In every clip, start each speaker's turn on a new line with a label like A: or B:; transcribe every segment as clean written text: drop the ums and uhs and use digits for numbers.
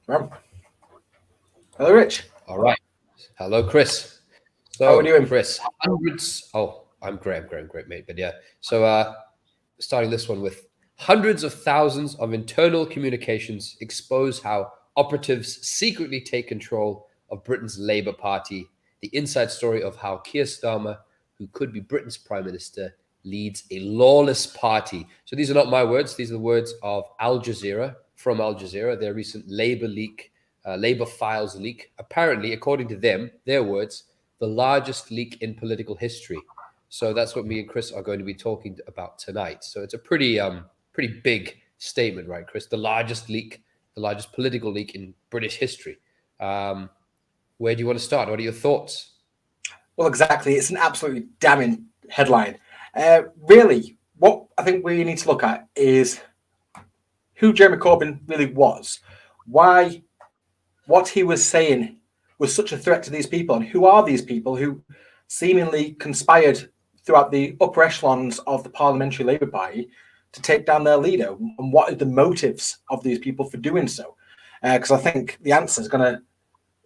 A: Well, hello, Rich.
B: All right. Hello, Chris. So,
A: How are you doing?
B: Chris, hundreds. Oh, I'm great, mate. But yeah. So, starting this one with hundreds of thousands of internal communications expose how operatives secretly take control of Britain's Labour Party. The inside story of how Keir Starmer, who could be Britain's Prime Minister, leads a lawless party. So these are not my words. These are the words of Al Jazeera, from Al Jazeera, their recent Labour Files leak. Apparently, according to them, their words, the largest leak in political history. So that's what me and Chris are going to be talking about tonight. So it's a pretty big statement, right, Chris? The largest political leak in British history. Where do you want to start? What are your thoughts?
A: Well, exactly. It's an absolutely damning headline. Really, what I think we need to look at is who Jeremy Corbyn really was, why what he was saying was such a threat to these people, and who are these people who seemingly conspired throughout the upper echelons of the Parliamentary Labour Party to take down their leader, and what are the motives of these people for doing so? Because I think the answer is going to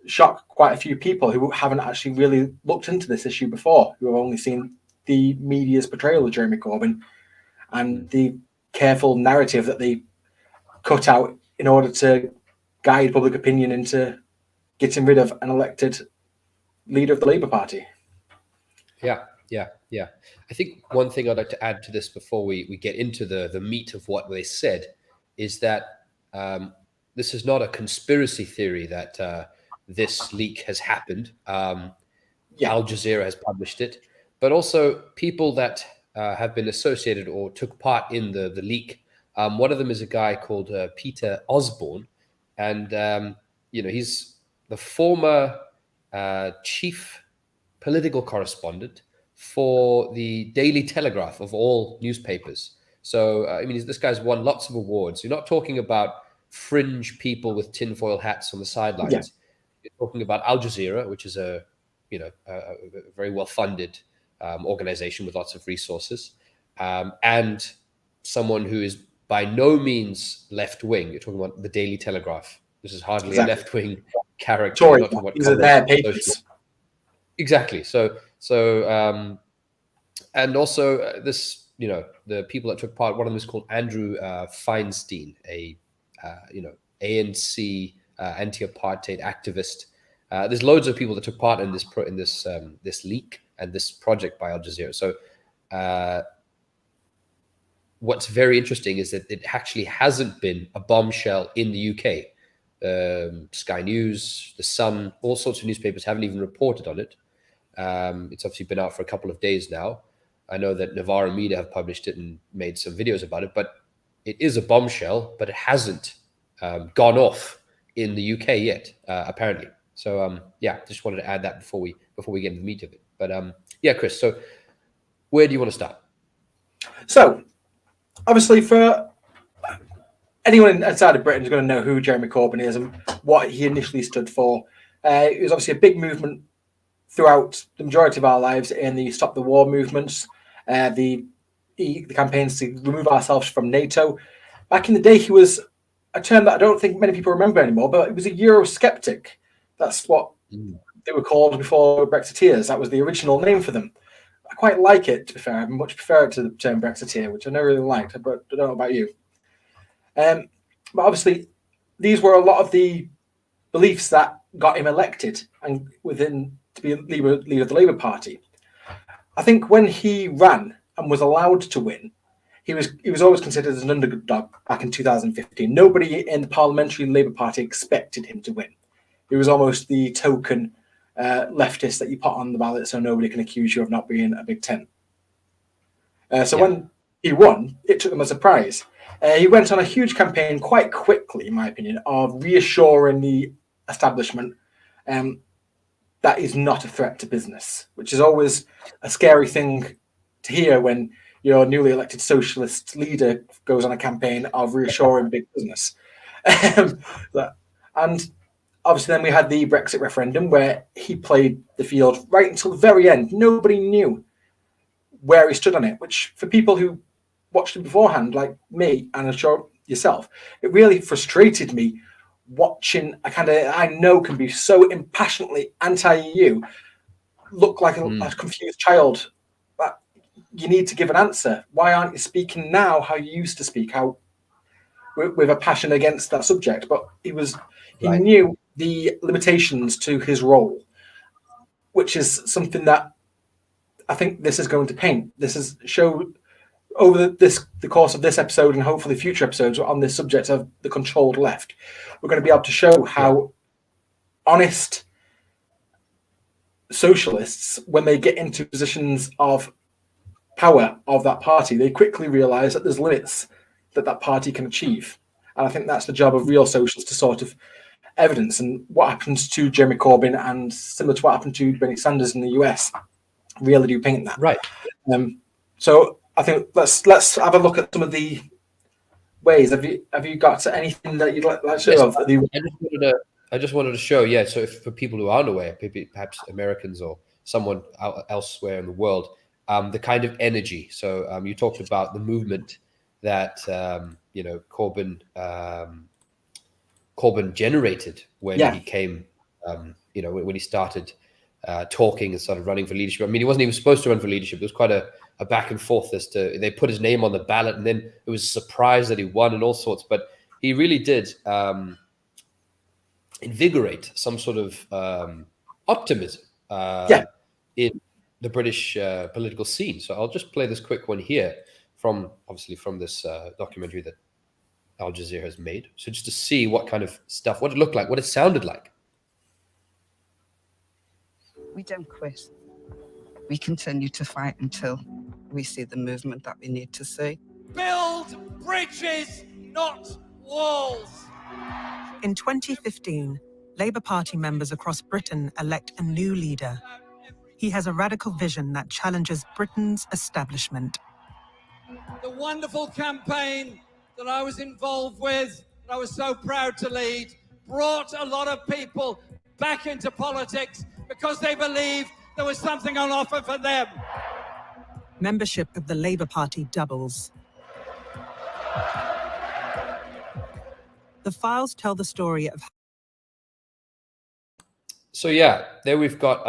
A: shock quite a few people who haven't actually really looked into this issue before, who have only seen the media's portrayal of Jeremy Corbyn and the careful narrative that they cut out in order to guide public opinion into getting rid of an elected leader of the Labour Party.
B: Yeah. I think one thing I'd like to add to this before we get into the meat of what they said is that this is not a conspiracy theory that this leak has happened. Al Jazeera has published it, but also people that have been associated or took part in the leak. One of them is a guy called Peter Osborne, and he's the former chief political correspondent for the Daily Telegraph of all newspapers. So, this guy's won lots of awards. You're not talking about fringe people with tinfoil hats on the sidelines. Yeah. You're talking about Al Jazeera, which is a very well-funded organization with lots of resources, and someone who is by no means left-wing. You're talking about the Daily Telegraph. This is hardly a left-wing character.
A: Sorry, these are their papers.
B: Exactly. So, and also this, the people that took part. One of them is called Andrew Feinstein, a ANC anti-apartheid activist. There's loads of people that took part in this leak and this project by Al Jazeera. So, what's very interesting is that it actually hasn't been a bombshell in the UK. Sky News, The Sun, all sorts of newspapers haven't even reported on it. It's obviously been out for a couple of days now. I know that Novara Media have published it and made some videos about it, but it is a bombshell, but it hasn't gone off in the UK yet, apparently. So, just wanted to add that before we get into the meat of it. But Chris, so where do you want to start?
A: So, obviously, for anyone outside of Britain is going to know who Jeremy Corbyn is and what he initially stood for. It was obviously a big movement throughout the majority of our lives in the Stop the War movements, the campaigns to remove ourselves from NATO. Back in the day, he was a term that I don't think many people remember anymore, but it was a Eurosceptic. That's what they were called before Brexiteers. That was the original name for them. I quite like it, to be fair. I much prefer it to the term Brexiteer, which I never really liked, but I don't know about you. But obviously, these were a lot of the beliefs that got him elected and to be leader of the Labour Party. I think when he ran and was allowed to win, he was always considered as an underdog back in 2015. Nobody in the Parliamentary Labour Party expected him to win. He was almost the token leftist that you put on the ballot so nobody can accuse you of not being a Big Ten. When he won, it took them as a surprise. He went on a huge campaign quite quickly, in my opinion, of reassuring the establishment that is not a threat to business, which is always a scary thing to hear when your newly elected socialist leader goes on a campaign of reassuring big business. And obviously then we had the Brexit referendum where he played the field right until the very end. Nobody knew where he stood on it, which for people who watched it beforehand, like me, and I'm sure yourself, it really frustrated me watching a candidate I know can be so impassionately anti-EU look like a confused child. But you need to give an answer. Why aren't you speaking now how you used to speak, how with a passion against that subject? But he knew the limitations to his role, which is something that I think this is going to paint. This is show over the course of this episode and hopefully future episodes on this subject of the controlled left. We're going to be able to show how honest socialists, when they get into positions of power of that party, they quickly realize that there's limits that party can achieve. And I think that's the job of real socialists to sort of evidence. And what happens to Jeremy Corbyn, and similar to what happened to Bernie Sanders in the US, really do paint that.
B: Right.
A: So I think let's have a look at some of the ways. Have you got anything that you'd like to show?
B: I just wanted to show, so if, for people who aren't aware, perhaps Americans or someone elsewhere in the world, the kind of energy. So you talked about the movement that Corbyn generated when he came, when he started talking and started running for leadership. I mean, he wasn't even supposed to run for leadership. It was quite a back and forth as to, they put his name on the ballot, and then it was a surprise that he won and all sorts. But he really did invigorate some sort of optimism in the British political scene. So I'll just play this quick one here from this documentary that Aljazeera has made. So just to see what kind of stuff, what it looked like, what it sounded like.
C: We don't quit. We continue to fight until we see the movement that we need to see.
D: Build bridges, not walls.
E: In 2015, Labour Party members across Britain elect a new leader. He has a radical vision that challenges Britain's establishment.
D: The wonderful campaign that I was involved with, that I was so proud to lead, brought a lot of people back into politics because they believed there was something on offer for them.
E: Membership of the Labour Party doubles. The files tell the story of...
B: So there we've got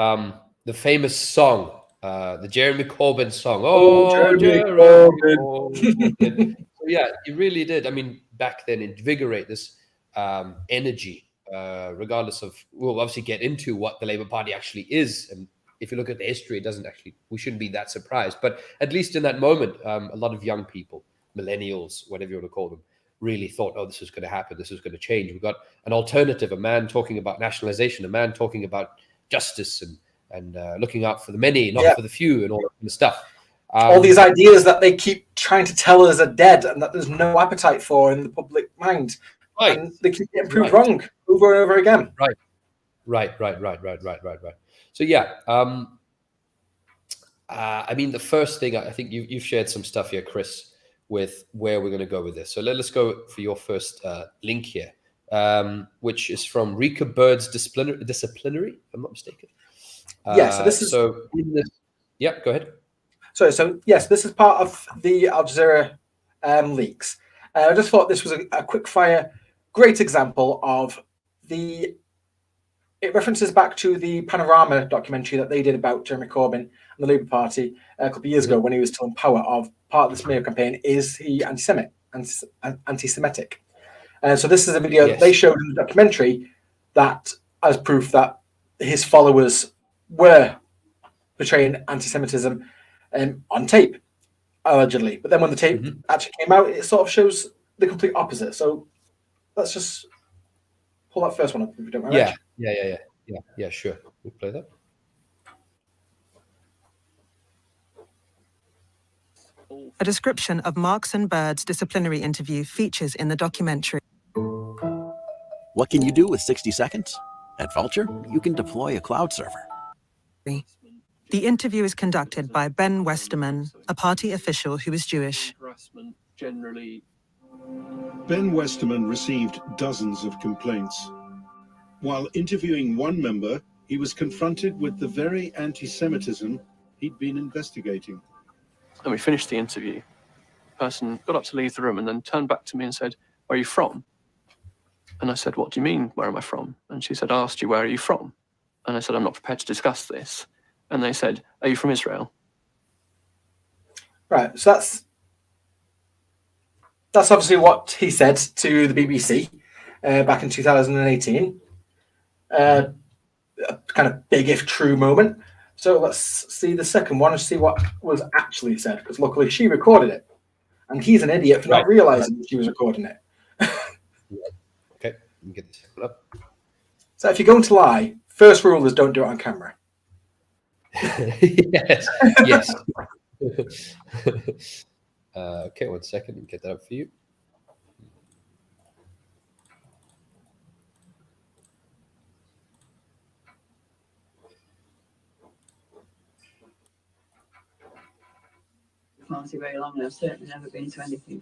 B: the famous song, the Jeremy Corbyn song. Oh, Jeremy Corbyn. So he really did. I mean, back then, invigorate this energy, regardless of, we'll obviously get into what the Labour Party actually is. And if you look at the history, it doesn't actually, we shouldn't be that surprised. But at least in that moment, a lot of young people, millennials, whatever you want to call them, really thought, oh, this is going to happen. This is going to change. We've got an alternative, a man talking about nationalization, a man talking about justice and looking out for the many, not for the few, and all that kind of stuff.
A: All these ideas that they keep trying to tell us are dead and that there's no appetite for in the public mind.
B: Right.
A: And they keep getting proved wrong over and over again.
B: Right. So I mean, the first thing, I think you've shared some stuff here, Chris, with where we're going to go with this. So let's go for your first link here, which is from Rica Bird's disciplinary, if I'm not mistaken.
A: So this is...
B: So in this, go ahead.
A: So yes, this is part of the Aljazeera leaks. I just thought this was a quick fire, great example of it references back to the Panorama documentary that they did about Jeremy Corbyn and the Labour Party a couple of years ago when he was still in power. Of part of this Mayo campaign, is he anti-Semitic? So this is a video that they showed in the documentary that as proof that his followers were portraying anti-Semitism on tape, allegedly. But then when the tape actually came out, it sort of shows the complete opposite. So let's just pull that first one up if you don't mind.
B: Yeah, sure. We'll play that.
E: A description of Marks and Bird's disciplinary interview features in the documentary.
F: What can you do with 60 seconds? At Vulture, you can deploy a cloud server.
E: The interview is conducted by Ben Westerman, a party official who is Jewish.
G: Ben Westerman received dozens of complaints. While interviewing one member, he was confronted with the very anti-Semitism he'd been investigating.
H: And we finished the interview. The person got up to leave the room and then turned back to me and said, "Where are you from?" And I said, what do you mean, where am I from? And she said, I asked you, where are you from? And I said, I'm not prepared to discuss this. And they said, are you from Israel?
A: Right, so that's obviously what he said to the BBC back in 2018. A kind of big if true moment. So let's see the second one and see what was actually said, because luckily she recorded it. And he's an idiot for not realizing that she was recording it.
B: Okay, let me get this up.
A: So if you're going to lie, first rule is don't do it on camera.
B: Yes, yes. Okay, 1 second, let me get that up for you.
I: Party very long, and I've certainly never been to anything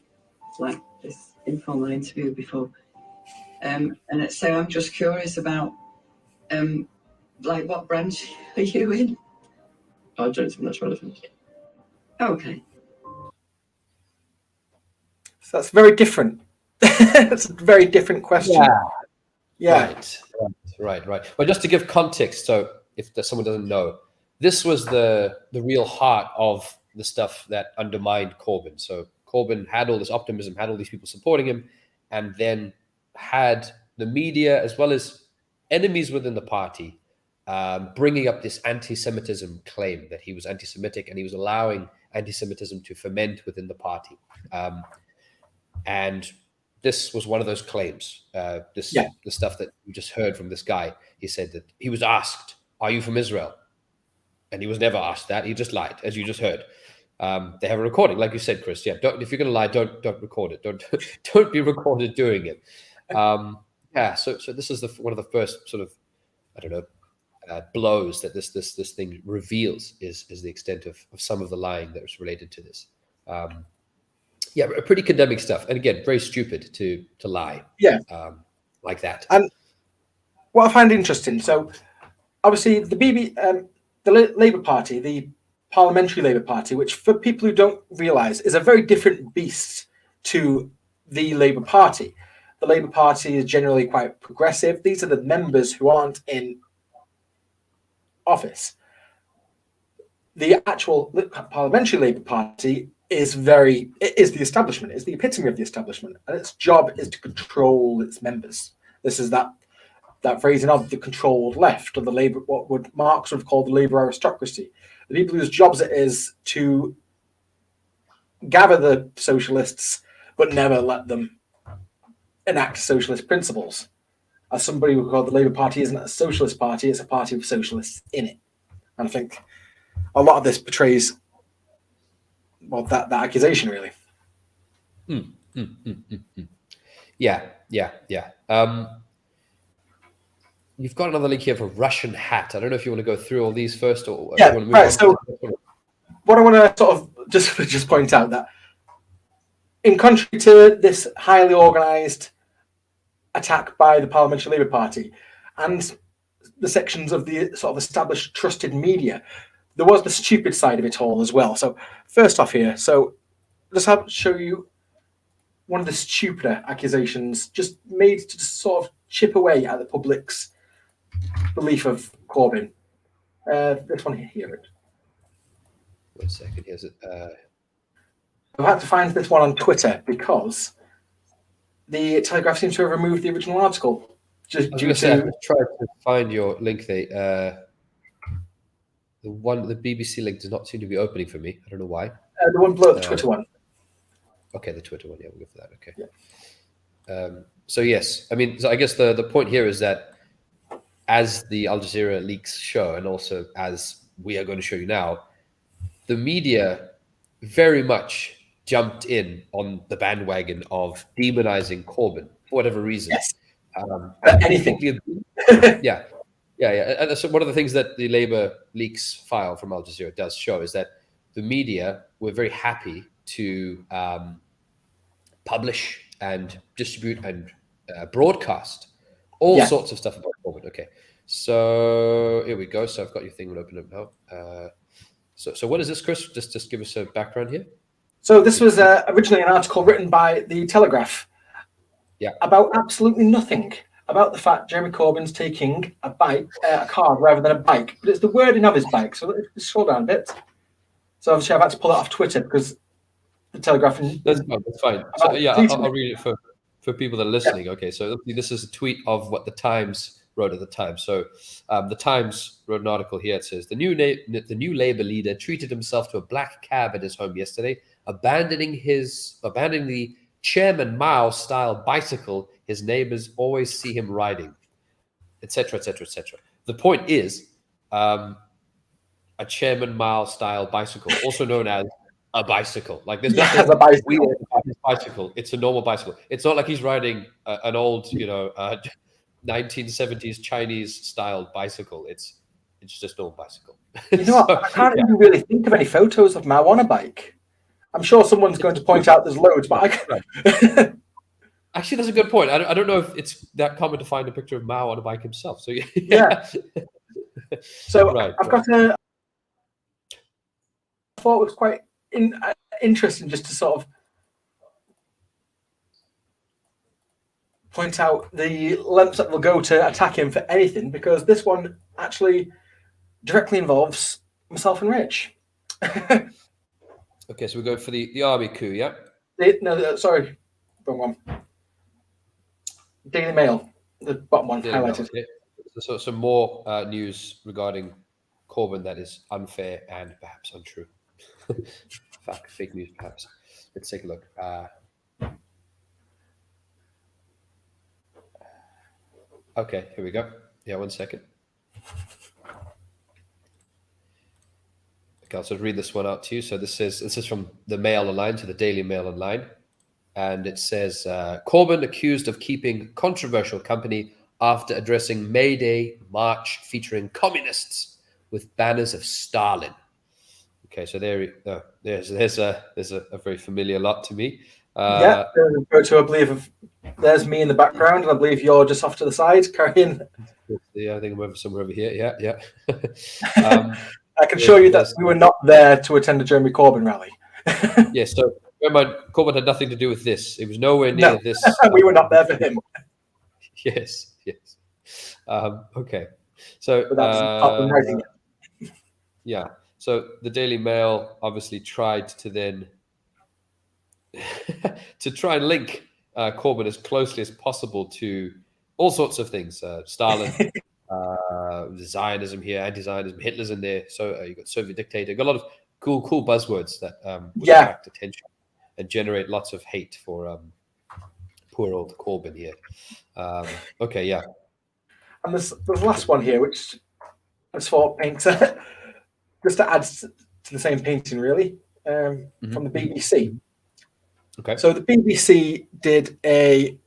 I: like this informal interview before. And so I'm just curious about, like, what branch are you in?
H: I don't think that's relevant.
I: Okay.
A: So that's very different. It's a very different question. Yeah.
B: Right. But just to give context, so if someone doesn't know, this was the real heart of the stuff that undermined Corbyn. So Corbyn had all this optimism, had all these people supporting him, and then had the media as well as enemies within the party bringing up this anti-Semitism claim that he was anti-Semitic and he was allowing anti-Semitism to ferment within the party. And this was one of those claims. The stuff that you just heard from this guy. He said that he was asked, "Are you from Israel?" And he was never asked that. He just lied, as you just heard. They have a recording, like you said, Chris. Yeah, if you're going to lie, don't record it. Don't be recorded doing it. So this is one of the first sort of, I don't know, blows that this thing reveals is the extent of some of the lying that was related to this. Pretty condemning stuff, and again, very stupid to lie. Like that.
A: And what I find interesting, so obviously the Labour Party, the Parliamentary Labour Party, which for people who don't realise is a very different beast to the Labour Party. The Labour Party is generally quite progressive. These are the members who aren't in office. The actual Parliamentary Labour Party is the establishment, is the epitome of the establishment, and its job is to control its members. This is that phrasing of the controlled left, or the Labour, what would Marx would have called the Labour aristocracy. The people whose jobs it is to gather the socialists, but never let them enact socialist principles. As somebody would call the Labour Party isn't a socialist party, it's a party with socialists in it. And I think a lot of this portrays that accusation, really.
B: Yeah. You've got another link here for Russian hat. I don't know if you want to go through all these first, or you want to move on.
A: So what I want to sort of just point out that, in contrary to this highly organised attack by the Parliamentary Labour Party and the sections of the sort of established trusted media, there was the stupid side of it all as well. So first off here, so just show you one of the stupider accusations just made to just sort of chip away at the public's belief of Corbyn. This one here.
B: 1 second. Here's it.
A: I've had to find this one on Twitter because the Telegraph seems to have removed the original article.
B: I tried to find your link there. The BBC link does not seem to be opening for me. I don't know why.
A: The one below the Twitter one.
B: Okay, the Twitter one. Yeah, we'll go for that. Okay.
A: Yeah.
B: So yes, I mean, so I guess the point here is that, as the Aljazeera leaks show, and also as we are going to show you now, the media very much jumped in on the bandwagon of demonizing Corbyn for whatever reason.
A: Yes.
B: Anything. Yeah. And so one of the things that the Labour leaks file from Aljazeera does show is that the media were very happy to publish and distribute and broadcast all sorts of stuff about Corbyn. Okay, so here we go. So I've got your thing open up now. So what is this, Chris? Just give us a background here.
A: So this was originally an article written by the Telegraph, about absolutely nothing. About the fact Jeremy Corbyn's taking a car rather than a bike, but it's the wording of his bike. So let's scroll down a bit. So obviously I've had to pull it off Twitter because the Telegraph.
B: That's fine. That's fine. So yeah, I'll read it for people that are listening. Yeah. Okay, so this is a tweet of what the Times wrote at the time. So the Times wrote an article here. It says the new Labour leader treated himself to a black cab at his home yesterday, abandoning the Chairman Mao style bicycle his neighbors always see him riding, etc., etc., etc. The point is, a Chairman Mao style bicycle, also known as a bicycle. Like there's nothing weird about his bicycle. It's a normal bicycle. It's not like he's riding an old, 1970s Chinese style bicycle. It's just a normal bicycle.
A: You know what? I can't even really think of any photos of Mao on a bike. I'm sure someone's going to point out there's loads, but I can't.
B: Actually, that's a good point. I don't know if it's that common to find a picture of Mao on a bike himself. So
A: yeah. So I've got I thought it was quite interesting just to sort of point out the lengths that will go to attack him for anything, because this one actually directly involves myself and Rich.
B: Okay, so we're going for the army coup, yeah?
A: Sorry, wrong one. Daily Mail, the bottom one highlighted.
B: Mail, okay. So some more news regarding Corbyn that is unfair and perhaps untrue. Fake news, perhaps. Let's take a look. Okay, here we go. Yeah, 1 second. Okay, I'll just read this one out to you. So this is from the Mail Online to the Daily Mail Online. And it says, Corbyn accused of keeping controversial company after addressing May Day march featuring communists with banners of Stalin. Okay, so there's a very familiar lot to me.
A: Yeah, I believe there's me in the background, and I believe you're just off to the side carrying.
B: Yeah, I think I'm somewhere over here. Yeah.
A: I can show you that we were not there to attend a Jeremy Corbyn rally.
B: Yes, so Corbyn had nothing to do with this. It was nowhere near this.
A: We were not there for him.
B: Yes. Okay. So yeah. So the Daily Mail obviously tried to then to try and link Corbyn as closely as possible to all sorts of things. Stalin, Zionism here, anti-Zionism, Hitler's in there. So you got Soviet dictator. Got a lot of cool buzzwords that would attract attention and generate lots of hate for poor old Corbyn here. Okay, yeah.
A: And there's the last one here, which I just thought paints just to add to the same painting, really, from the BBC.
B: Okay.
A: So the BBC did a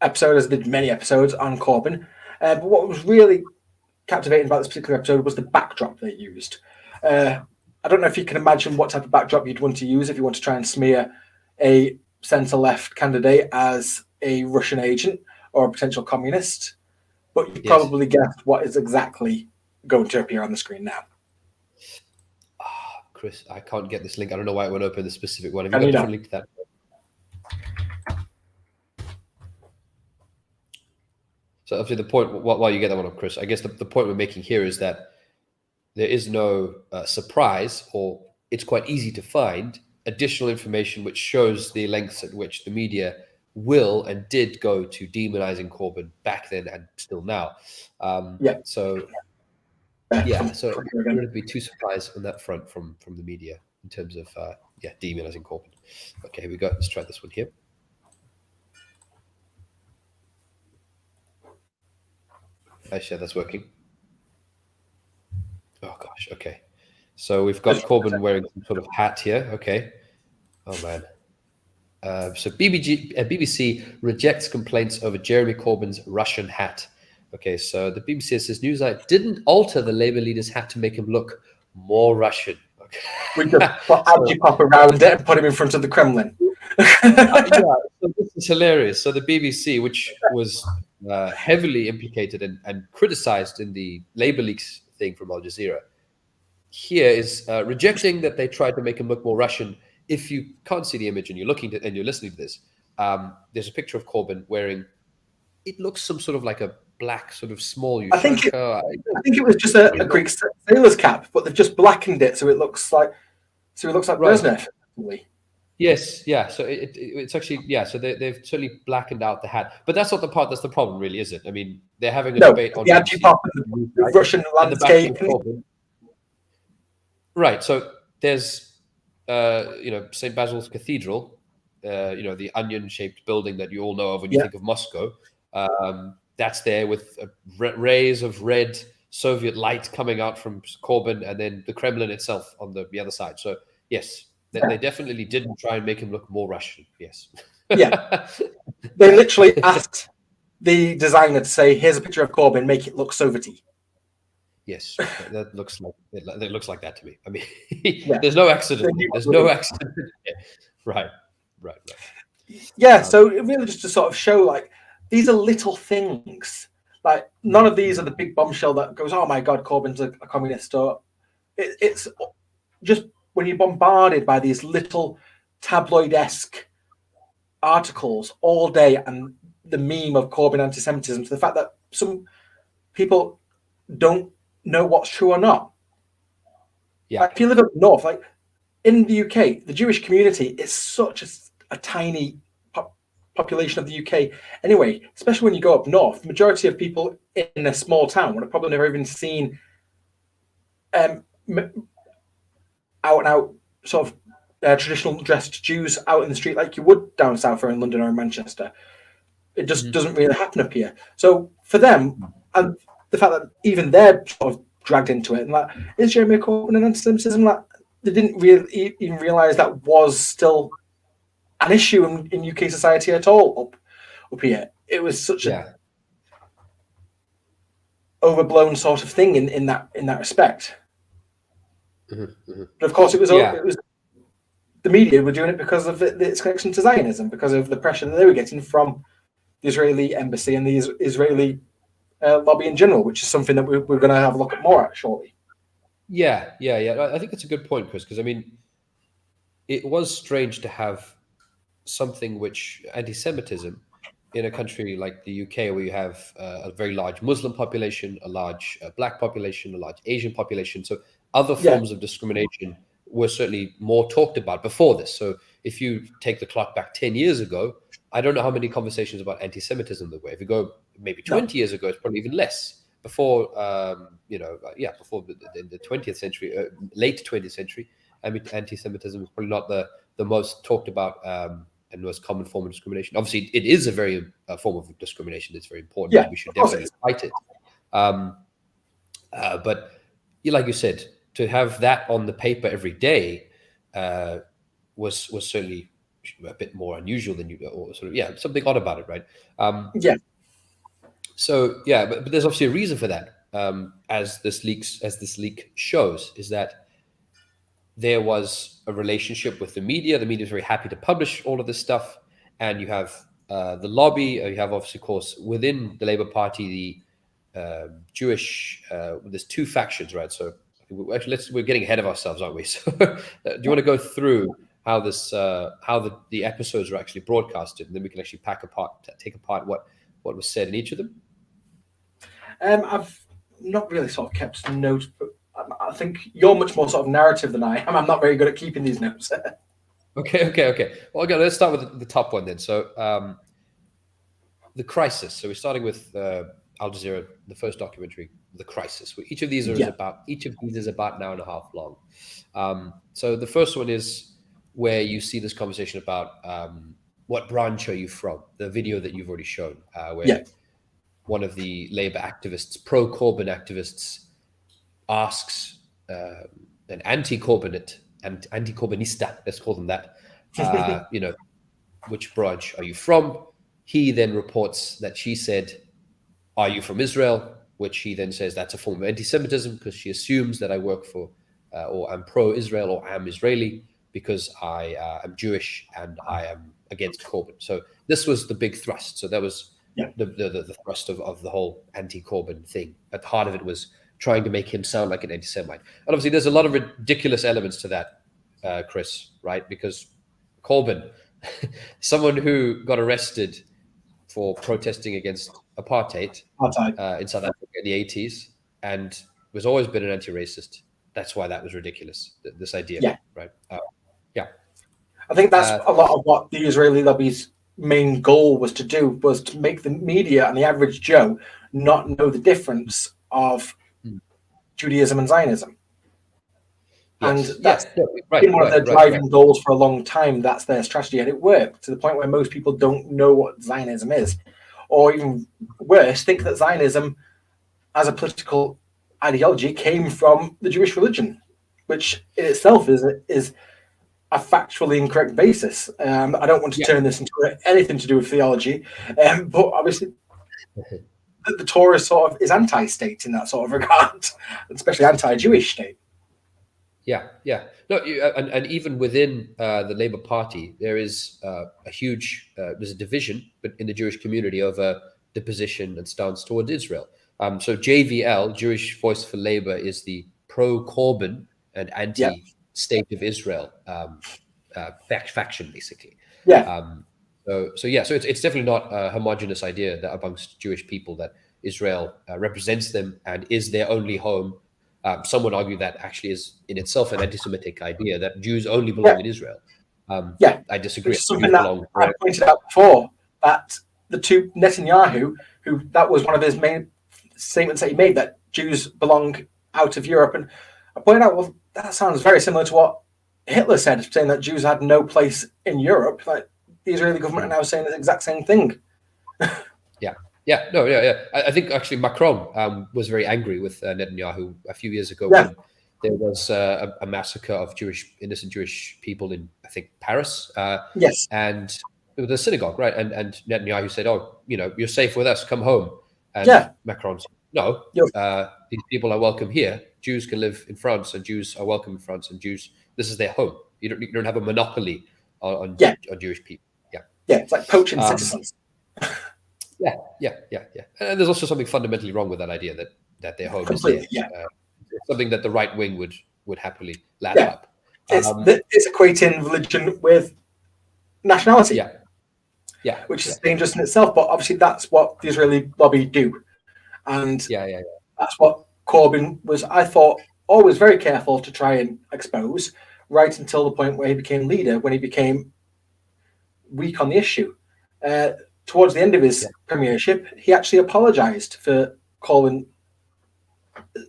A: episode, as did many episodes, on Corbyn. But what was really captivating about this particular episode was the backdrop they used. I don't know if you can imagine what type of backdrop you'd want to use if you want to try and smear a centre-left candidate as a Russian agent or a potential communist, but you probably guessed what is exactly going to appear on the screen now.
B: Chris, I can't get this link. I don't know why it won't open the specific one. Have you got a link to that? So obviously the point, while you get that one up, Chris, I guess the point we're making here is that there is no surprise, or it's quite easy to find additional information which shows the lengths at which the media will and did go to demonizing Corbyn back then and still now. So there wouldn't be too surprised on that front from the media in terms of demonizing Corbyn. Okay, here we go. Let's try this one here. Actually, that's working. Oh gosh, okay. So we've got Corbyn wearing some sort of hat here. Okay. Oh man. So BBC rejects complaints over Jeremy Corbyn's Russian hat. Okay, so the BBC says Newsnight didn't alter the Labour leader's hat to make him look more Russian. Okay.
A: We just put Pop around it and put him in front of the Kremlin.
B: So this is hilarious. So the BBC, which was heavily implicated and criticized in the Labour leaks thing from Aljazeera, here is rejecting that they tried to make him look more Russian. If you can't see the image and you're listening to this, there's a picture of Corbyn wearing, it looks some sort of like a black sort of small
A: I think it was just a Greek sailor's cap, but they've just blackened it so it looks like Brezhnev.
B: Yes, yeah. So it's actually, yeah. So they've certainly blackened out the hat, but that's not the part that's the problem, really, is it? I mean, they're having a debate on
A: the anti-pop and the Russian landscape.
B: Right. So there's, St. Basil's Cathedral, the onion-shaped building that you all know of when you think of Moscow. That's there with rays of red Soviet light coming out from Corbyn, and then the Kremlin itself on the other side. So yes. They definitely didn't try and make him look more Russian. Yes.
A: Yeah. They literally asked the designer to say, "Here's a picture of Corbyn, make it look Soviety."
B: Yes, that looks like that to me. I mean, there's no accident. There's no accident. Right.
A: Yeah. So it really just to sort of show, like, these are little things. Like, none of these are the big bombshell that goes, "Oh my God, Corbyn's a communist." Or it's just when you're bombarded by these little tabloid-esque articles all day and the meme of Corbyn anti-Semitism, to the fact that some people don't know what's true or not.
B: Yeah.
A: Like, if you live up north, like in the UK, the Jewish community is such a tiny population of the UK. Anyway, especially when you go up north, the majority of people in a small town would have probably never even seen out and out sort of traditional dressed Jews out in the street like you would down south or in London or in Manchester. It just doesn't really happen up here. So for them, and the fact that even they're sort of dragged into it, and like, is Jeremy Corbyn an anti-Semitism? Like, they didn't really even realise that was still an issue in UK society at all up here. It was such a overblown sort of thing in that respect. But of course, it was the media were doing it because of its connection to Zionism, because of the pressure that they were getting from the Israeli embassy and the Israeli lobby in general, which is something that we're going to have a look at more at shortly.
B: Yeah. I think that's a good point, Chris, because I mean, it was strange to have something which anti-Semitism in a country like the UK, where you have a very large Muslim population, a large black population, a large Asian population. So other forms of discrimination were certainly more talked about before this. So if you take the clock back 10 years ago, I don't know how many conversations about anti-Semitism there were. If you go maybe 20 years ago, it's probably even less. Before, before the 20th century, late 20th century, I mean, anti-Semitism is probably not the most talked about and most common form of discrimination. Obviously, it is a very form of discrimination that's very important.
A: Yeah,
B: and we should definitely fight it. But like you said, to have that on the paper every day was certainly a bit more unusual than something odd about it, right? So but there's obviously a reason for that. As this leak shows, is that there was a relationship with the media. The media is very happy to publish all of this stuff, and you have the lobby. You have, obviously, of course, within the Labour Party, the Jewish. There's two factions, right? So actually, we're getting ahead of ourselves, aren't we? So, do you want to go through how the episodes are actually broadcasted, and then we can actually take apart what was said in each of them?
A: I've not really sort of kept notes, but I think you're much more sort of narrative than I am. I'm not very good at keeping these notes.
B: Okay. Well, okay, let's start with the top one then. So, the crisis. So we're starting with Al Jazeera, the first documentary, The Crisis. Each of these is about an hour and a half long. So the first one is where you see this conversation about what branch are you from? The video that you've already shown, where one of the Labour activists, pro-Corbyn activists, asks an anti-Corbynist, let's call them that, which branch are you from? He then reports that she said, "Are you from Israel?" Which he then says that's a form of anti-Semitism, because she assumes that I work for or I'm pro-Israel or am Israeli because I am Jewish and I am against Corbyn. So this was the big thrust. So that was the thrust of the whole anti-Corbyn thing. At the heart of it was trying to make him sound like an anti-Semite. And obviously there's a lot of ridiculous elements to that, Chris, right? Because Corbyn, someone who got arrested for protesting against apartheid in South Africa in the 80s and was always been an anti-racist. That's why that was ridiculous, this idea, right?
A: I think that's a lot of what the Israeli lobby's main goal was to make the media and the average Joe not know the difference of Judaism and Zionism. And that's been one of their driving goals for a long time. That's their strategy, and it worked to the point where most people don't know what Zionism is, or even worse, think that Zionism as a political ideology came from the Jewish religion, which in itself is a factually incorrect basis. I don't want to turn this into anything to do with theology, but obviously the Torah sort of is anti-state in that sort of regard, especially anti-Jewish state.
B: Yeah. No, and even within the Labour Party, there is a huge there's a division in the Jewish community over the position and stance towards Israel. So JVL, Jewish Voice for Labour, is the pro-Corbyn and anti-state of Israel faction, basically. So it's definitely not a homogenous idea that amongst Jewish people that Israel represents them and is their only home. Some would argue that actually is in itself an anti-Semitic idea, that Jews only belong in Israel. I disagree.
A: Something that I pointed out before, that the two Netanyahu, who that was one of his main statements that he made, that Jews belong out of Europe. And I pointed out, well, that sounds very similar to what Hitler said, saying that Jews had no place in Europe. Like the Israeli government are now saying the exact same thing. I think actually Macron was very angry with Netanyahu a few years ago when there was a massacre of innocent Jewish people in, I think, Paris. And it was a synagogue, right? And Netanyahu said, "Oh, you're safe with us. Come home." And Macron said, "No, these people are welcome here. Jews can live in France, and Jews are welcome in France, and Jews, this is their home. You don't have a monopoly on Jewish people." It's like poaching citizens.
B: Yeah. And there's also something fundamentally wrong with that idea that their home is theirs. Something that the right wing would happily lap up.
A: It's equating religion with nationality. Which is dangerous in itself, but obviously that's what the Israeli lobby do. And that's what Corbyn was, I thought, always very careful to try and expose, right until the point where he became leader, when he became weak on the issue. Towards the end of his premiership, he actually apologized for calling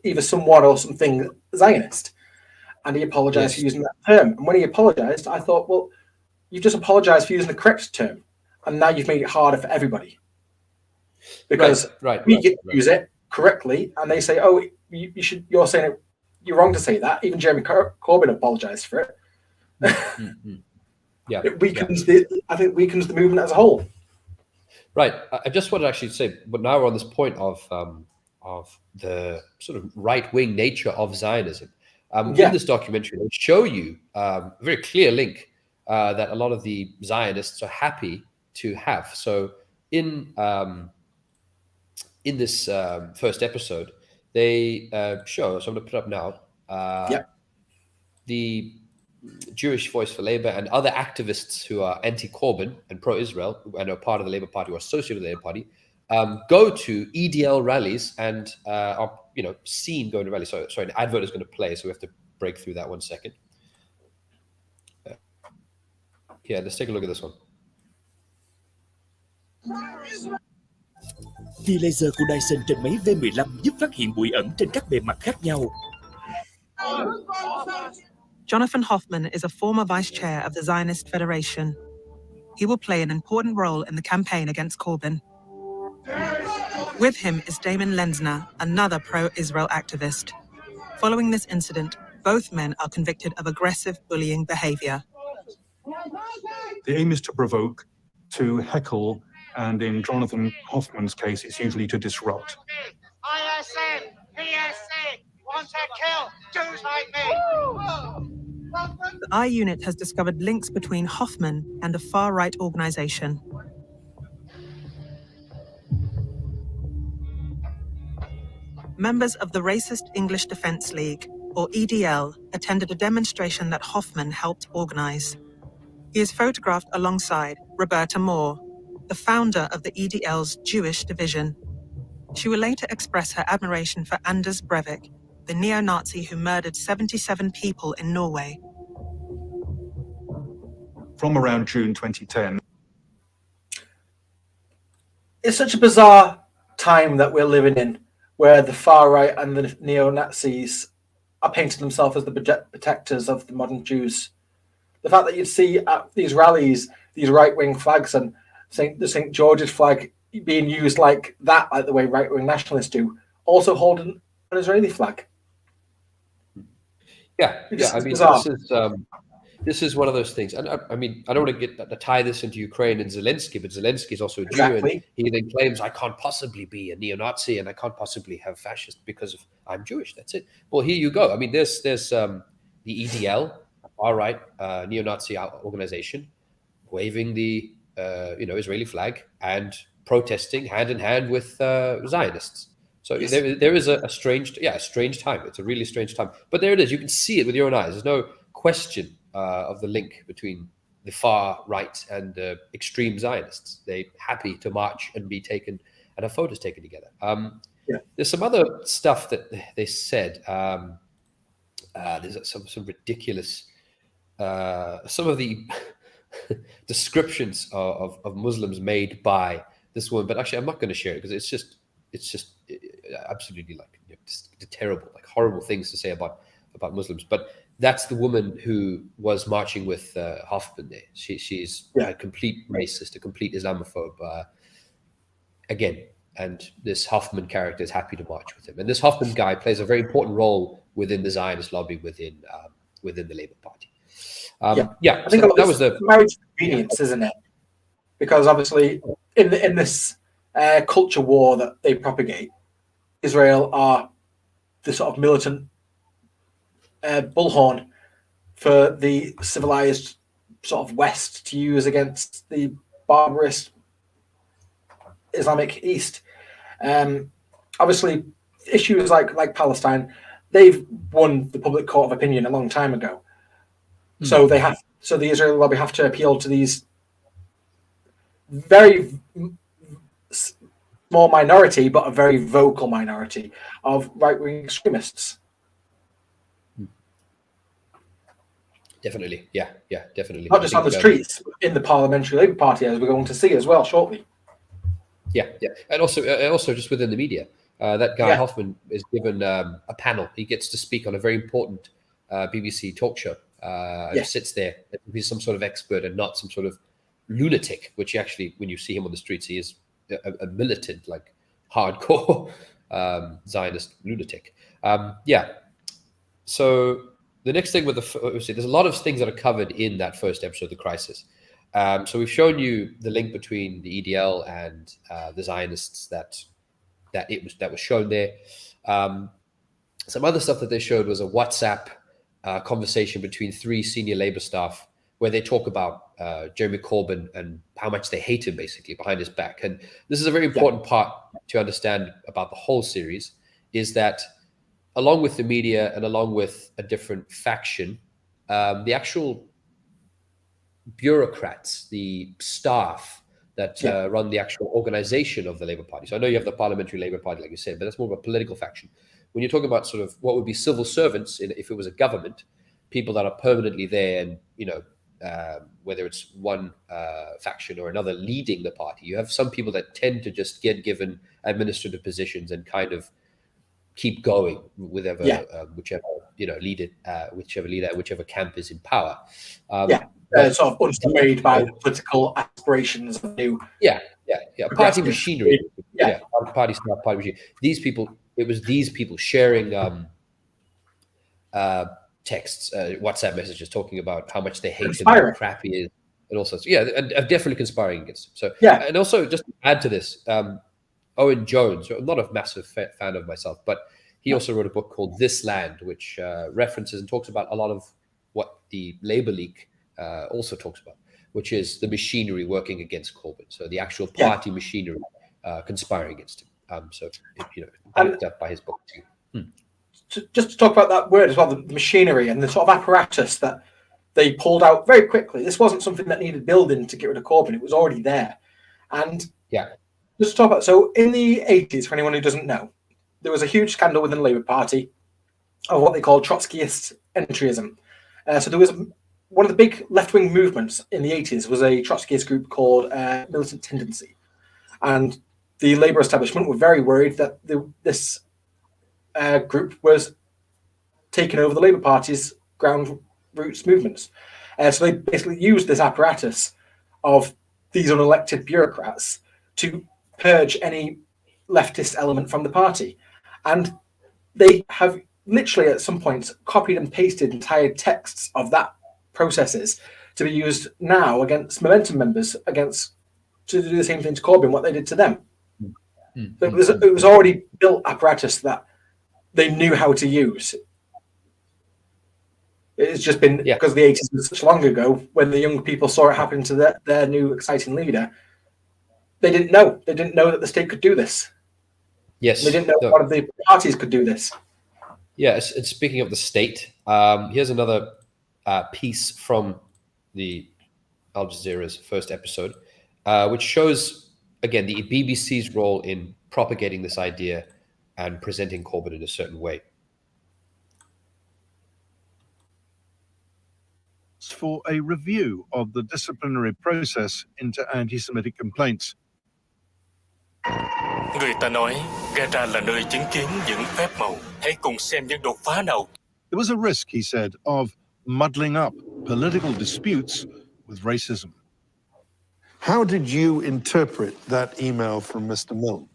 A: either someone or something Zionist. And he apologized for using that term. And when he apologized, I thought, well, you've just apologized for using the correct term. And now you've made it harder for everybody. Because we use it correctly, and they say, oh, you're saying it, you're wrong to say that. Even Jeremy Corbyn apologized for it. It weakens weakens the movement as a whole.
B: Right. I just want to actually say, but now we're on this point of the sort of right-wing nature of Zionism. In this documentary, they show you a very clear link that a lot of the Zionists are happy to have. So in this first episode, they show, so I'm going to put up now, the Jewish Voice for Labour and other activists who are anti-Corbyn and pro-Israel and are part of the Labour Party or associated with the Labour Party go to EDL rallies and are seen going to rallies. So sorry, an advert is going to play, so we have to break through that 1 second. Let's take a look at this one.
J: Tia laser của Dyson trên máy V15 giúp phát hiện bụi ẩn trên các bề mặt khác nhau.
E: Jonathan Hoffman is a former vice chair of the Zionist Federation. He will play an important role in the campaign against Corbyn. With him is Damon Lenzner, another pro-Israel activist. Following this incident, both men are convicted of aggressive bullying behavior.
K: The aim is to provoke, to heckle, and in Jonathan Hoffman's case, it's usually to disrupt.
L: ISM, PSC, want to kill Jews like me.
E: The I-Unit has discovered links between Hoffman and a far-right organisation. Members of the Racist English Defence League, or EDL, attended a demonstration that Hoffman helped organise. He is photographed alongside Roberta Moore, the founder of the EDL's Jewish division. She will later express her admiration for Anders Breivik, the neo-Nazi who murdered 77 people in Norway.
K: From around June 2010.
A: It's such a bizarre time that we're living in, where the far right and the neo-Nazis are painting themselves as the protectors of the modern Jews. The fact that you'd see at these rallies these right-wing flags and the St. George's flag being used like that, like the way right-wing nationalists do, also holding an Israeli flag.
B: Yeah, I mean, this is one of those things. And I mean, I don't want to tie this into Ukraine and Zelensky, but Zelensky is also a Jew, and he then claims, I can't possibly be a neo-Nazi and I can't possibly have fascist because I'm Jewish. That's it. Well, here you go. I mean, there's the EDL, all-right, neo-Nazi organization, waving the Israeli flag and protesting hand in hand with Zionists. So yes. there is a strange time. It's a really strange time. But there it is. You can see it with your own eyes. There's no question of the link between the far right and extreme Zionists. They're happy to march and be taken and have photos taken together. There's some other stuff that they said. There's some ridiculous, some of the descriptions of Muslims made by this woman. But actually, I'm not going to share it because it's just absolutely just terrible, horrible things to say about Muslims. But that's the woman who was marching with Hoffman there. She's a complete racist, a complete Islamophobe, again. And this Hoffman character is happy to march with him. And this Hoffman guy plays a very important role within the Zionist lobby within the Labour Party. I think that was the
A: marriage convenience, isn't it? Because obviously, in this culture war that they propagate, Israel are the sort of militant bullhorn for the civilized sort of West to use against the barbarous Islamic East. Obviously, issues like Palestine, they've won the public court of opinion a long time ago. So the Israeli lobby have to appeal to these very small minority, but a very vocal minority of right-wing extremists.
B: Definitely, yeah, definitely.
A: Not just on the streets, in the Parliamentary Labour Party, as we're going to see as well shortly.
B: Yeah, and also just within the media, that guy Hoffman is given a panel. He gets to speak on a very important BBC talk show. And sits there. He's some sort of expert and not some sort of lunatic, which actually, when you see him on the streets, he is a militant, hardcore Zionist lunatic. So the next thing with there's a lot of things that are covered in that first episode of The Crisis. So we've shown you the link between the EDL and the Zionists that was shown there. Some other stuff that they showed was a WhatsApp conversation between 3 senior Labour staff where they talk about Jeremy Corbyn and how much they hate him, basically, behind his back. And this is a very important part to understand about the whole series, is that along with the media and along with a different faction, the actual bureaucrats, the staff that run the actual organization of the Labour Party. So I know you have the Parliamentary Labour Party, like you said, but that's more of a political faction. When you're talking about sort of what would be civil servants, if it was a government, people that are permanently there, and whether it's one faction or another leading the party, you have some people that tend to just get given administrative positions and kind of keep going with whichever leader, whichever camp is in power.
A: Sort of unswayed by political aspirations of new.
B: Party machinery. Party staff, party machinery. These people. It was these people sharing texts, WhatsApp messages, talking about how much they hate him, how crap he is, and all sorts. And definitely conspiring against him. So and also just to add to this, Owen Jones. I'm not a massive fan of myself, but he also wrote a book called This Land, which references and talks about a lot of what the Labour League also talks about, which is the machinery working against Corbyn. So the actual party machinery conspiring against him. Backed up by his book too.
A: Just to talk about that word as well, the machinery and the sort of apparatus that they pulled out very quickly. This wasn't something that needed building to get rid of Corbyn. It was already there. And just to talk about, so in the 80s, for anyone who doesn't know, there was a huge scandal within the Labour Party of what they called Trotskyist entryism. So there was one of the big left-wing movements in the 80s was a Trotskyist group called Militant Tendency. And the Labour establishment were very worried that this group was taking over the Labour Party's ground roots movements. So they basically used this apparatus of these unelected bureaucrats to purge any leftist element from the party. And they have literally at some points copied and pasted entire texts of that processes to be used now against Militant members to do the same thing to Corbyn, what they did to them. So it was already built apparatus that they knew how to use. It's just been because the 80s was such long ago when the young people saw it happen to their new exciting leader. They didn't know. They didn't know that the state could do this.
B: Yes.
A: They didn't know one of the parties could do this.
B: Yeah, and speaking of the state, here's another piece from the Al Jazeera's first episode, which shows, again, the BBC's role in propagating this idea and presenting Corbyn in a certain way.
M: For a review of the disciplinary process into anti-Semitic complaints.
N: Người ta nói, Gaza là nơi chứng kiến những phép màu. Hãy cùng xem những đột phá nào.
M: There was a risk, he said, of muddling up political disputes with racism. How did you interpret that email from Mr. Milne?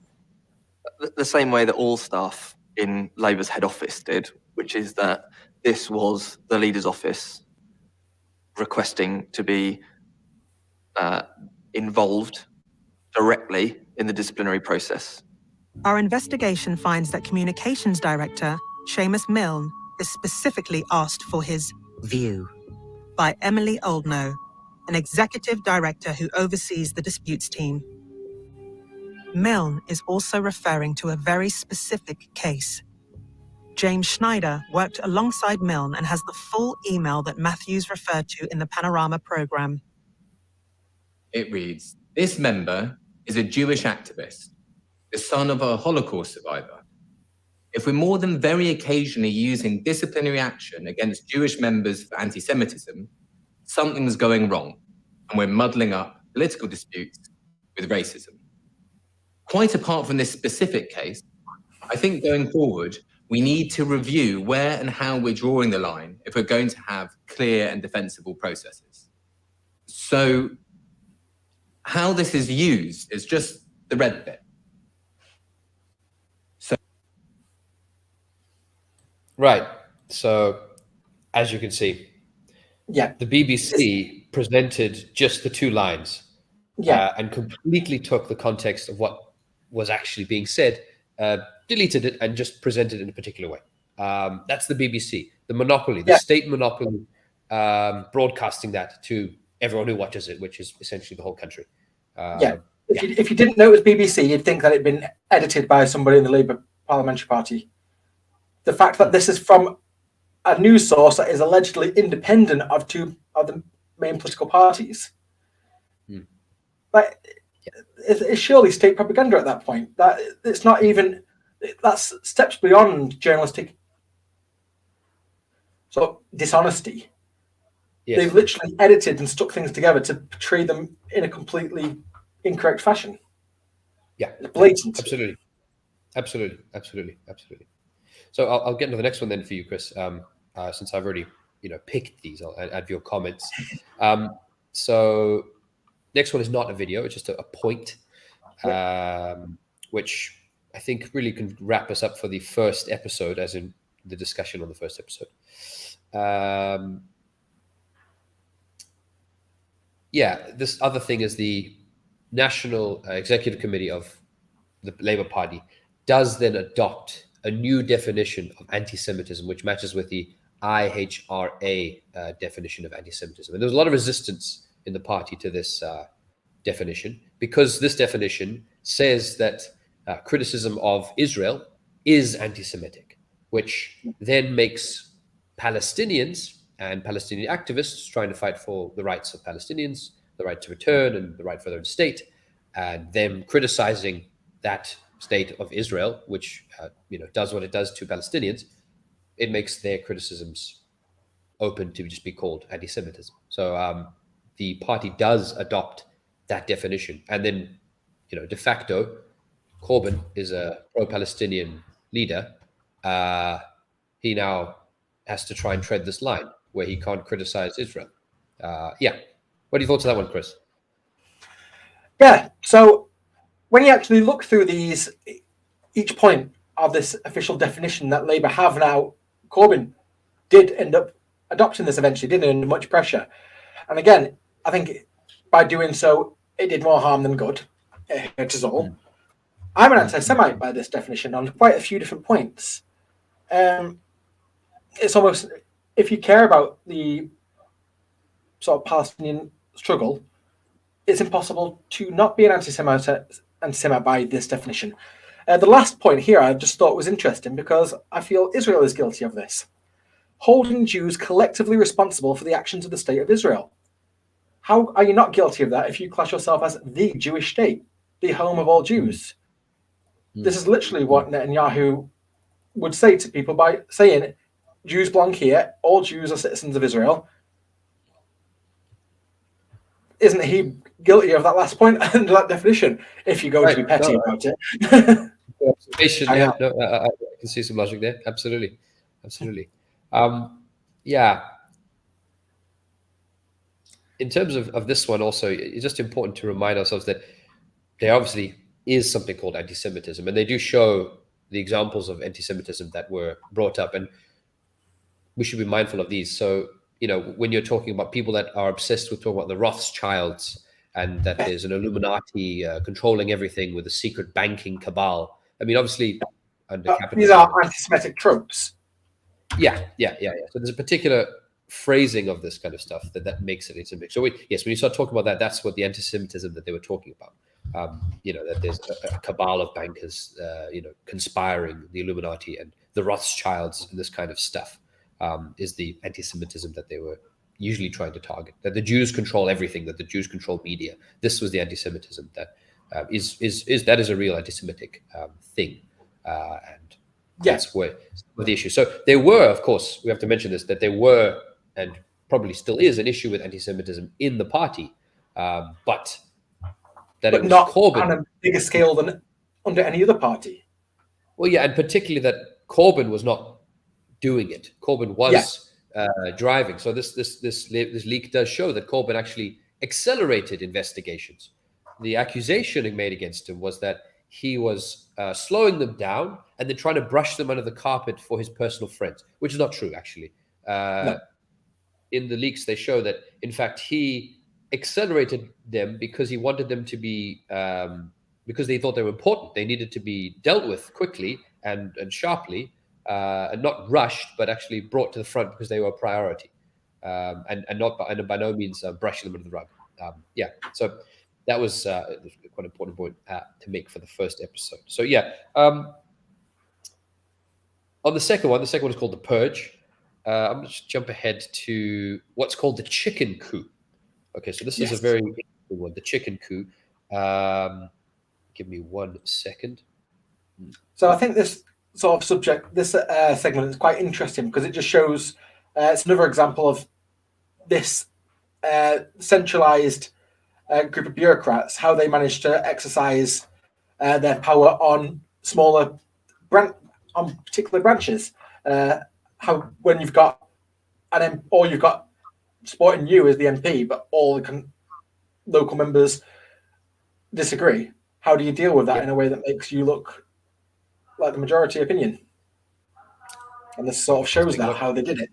H: The same way that all staff in Labour's head office did, which is that this was the leader's office requesting to be involved directly in the disciplinary process.
E: Our investigation finds that Communications Director Seamus Milne is specifically asked for his view by Emily Oldknow, an executive director who oversees the disputes team. Milne is also referring to a very specific case. James Schneider worked alongside Milne and has the full email that Matthews referred to in the Panorama programme.
O: It reads, "This member is a Jewish activist, the son of a Holocaust survivor. If we're more than very occasionally using disciplinary action against Jewish members for anti-Semitism, something's going wrong, and we're muddling up political disputes with racism." Quite apart from this specific case, I think going forward, we need to review where and how we're drawing the line if we're going to have clear and defensible processes. So how this is used is just the red bit.
B: Right. So as you can see, the BBC presented just the two lines and completely took the context of what was actually being said, deleted it and just presented it in a particular way. That's the BBC, the monopoly, the state monopoly, broadcasting that to everyone who watches it, which is essentially the whole country.
A: If you didn't know it was BBC, you'd think that it'd been edited by somebody in the Labour Parliamentary Party. The fact that this is from a news source that is allegedly independent of two of the main political parties, it's surely state propaganda at that point. That it's not even, that's steps beyond journalistic dishonesty.
B: Yes.
A: They've literally edited and stuck things together to portray them in a completely incorrect fashion.
B: Yeah,
A: it's blatant.
B: Absolutely. So I'll get into the next one then for you, Chris. Since I've already picked these, I'll add your comments. So next one is not a video; it's just a point, which I think really can wrap us up for the first episode, as in the discussion on the first episode. This other thing is the National Executive Committee of the Labour Party does then adopt a new definition of anti-Semitism, which matches with the IHRA definition of anti-Semitism. And there was a lot of resistance in the party to this definition, because this definition says that criticism of Israel is anti-Semitic, which then makes Palestinians and Palestinian activists trying to fight for the rights of Palestinians, the right to return and the right for their own state, and them criticizing that state of Israel, which does what it does to Palestinians. It makes their criticisms open to just be called anti-Semitism. So the party does adopt that definition, and then de facto, Corbyn is a pro-Palestinian leader. He now has to try and tread this line where he can't criticize Israel. What are your thoughts on that one, Chris?
A: Yeah, so when you actually look through each point of this official definition that Labour have now, Corbyn did end up adopting this eventually, didn't under much pressure. And again, I think by doing so, it did more harm than good. It hurt us all. I'm an anti-Semite by this definition on quite a few different points. It's almost, if you care about the sort of Palestinian struggle, it's impossible to not be an anti-Semite by this definition. The last point here I just thought was interesting because I feel Israel is guilty of this. Holding Jews collectively responsible for the actions of the state of Israel. How are you not guilty of that if you class yourself as the Jewish state, the home of all Jews? This is literally what Netanyahu would say to people by saying, Jews belong here, all Jews are citizens of Israel. Isn't he guilty of that last point and that definition, if you go to be petty about it?
B: Observation, I can see some logic there. Absolutely. In terms of this one also, it's just important to remind ourselves that there obviously is something called anti-Semitism, and they do show the examples of anti-Semitism that were brought up, and we should be mindful of these. So, when you're talking about people that are obsessed with talking about the Rothschilds and that there's an Illuminati controlling everything with a secret banking cabal. I mean, obviously, under capitalism,
A: these are anti-Semitic tropes.
B: Yeah. So there's a particular phrasing of this kind of stuff that makes it anti-Semitic. So when you start talking about that, that's what the anti-Semitism that they were talking about. That there's a cabal of bankers, conspiring, the Illuminati and the Rothschilds and this kind of stuff is the anti-Semitism that they were usually trying to target. That the Jews control everything, that the Jews control media. This was the anti-Semitism that is a real anti-Semitic thing, and that's where the issue. So there were, of course, we have to mention this, that there were and probably still is an issue with anti-Semitism in the party, but it was
A: not
B: Corbyn
A: on a bigger scale than under any other party.
B: Well, and particularly that Corbyn was not doing it. Corbyn was driving. So this leak does show that Corbyn actually accelerated investigations. The accusation made against him was that he was slowing them down and then trying to brush them under the carpet for his personal friends, which is not true, actually. No. In the leaks, they show that, in fact, he accelerated them because he wanted them to be, because they thought they were important. They needed to be dealt with quickly and sharply, and not rushed, but actually brought to the front because they were a priority, and by no means brushing them under the rug. So that was quite an important point to make for the first episode. So on the second one is called the Purge. I'm going to just jump ahead to what's called the chicken coup. Okay, so this is a very interesting one, the chicken coup. Give me 1 second.
A: So I think this sort of subject, this segment is quite interesting because it just shows it's another example of this centralized group of bureaucrats, how they managed to exercise their power on smaller on particular branches. How when you've got or you've got supporting you as the MP, but all the local members disagree. How do you deal with that in a way that makes you look like the majority opinion? And this sort of shows that how they did it.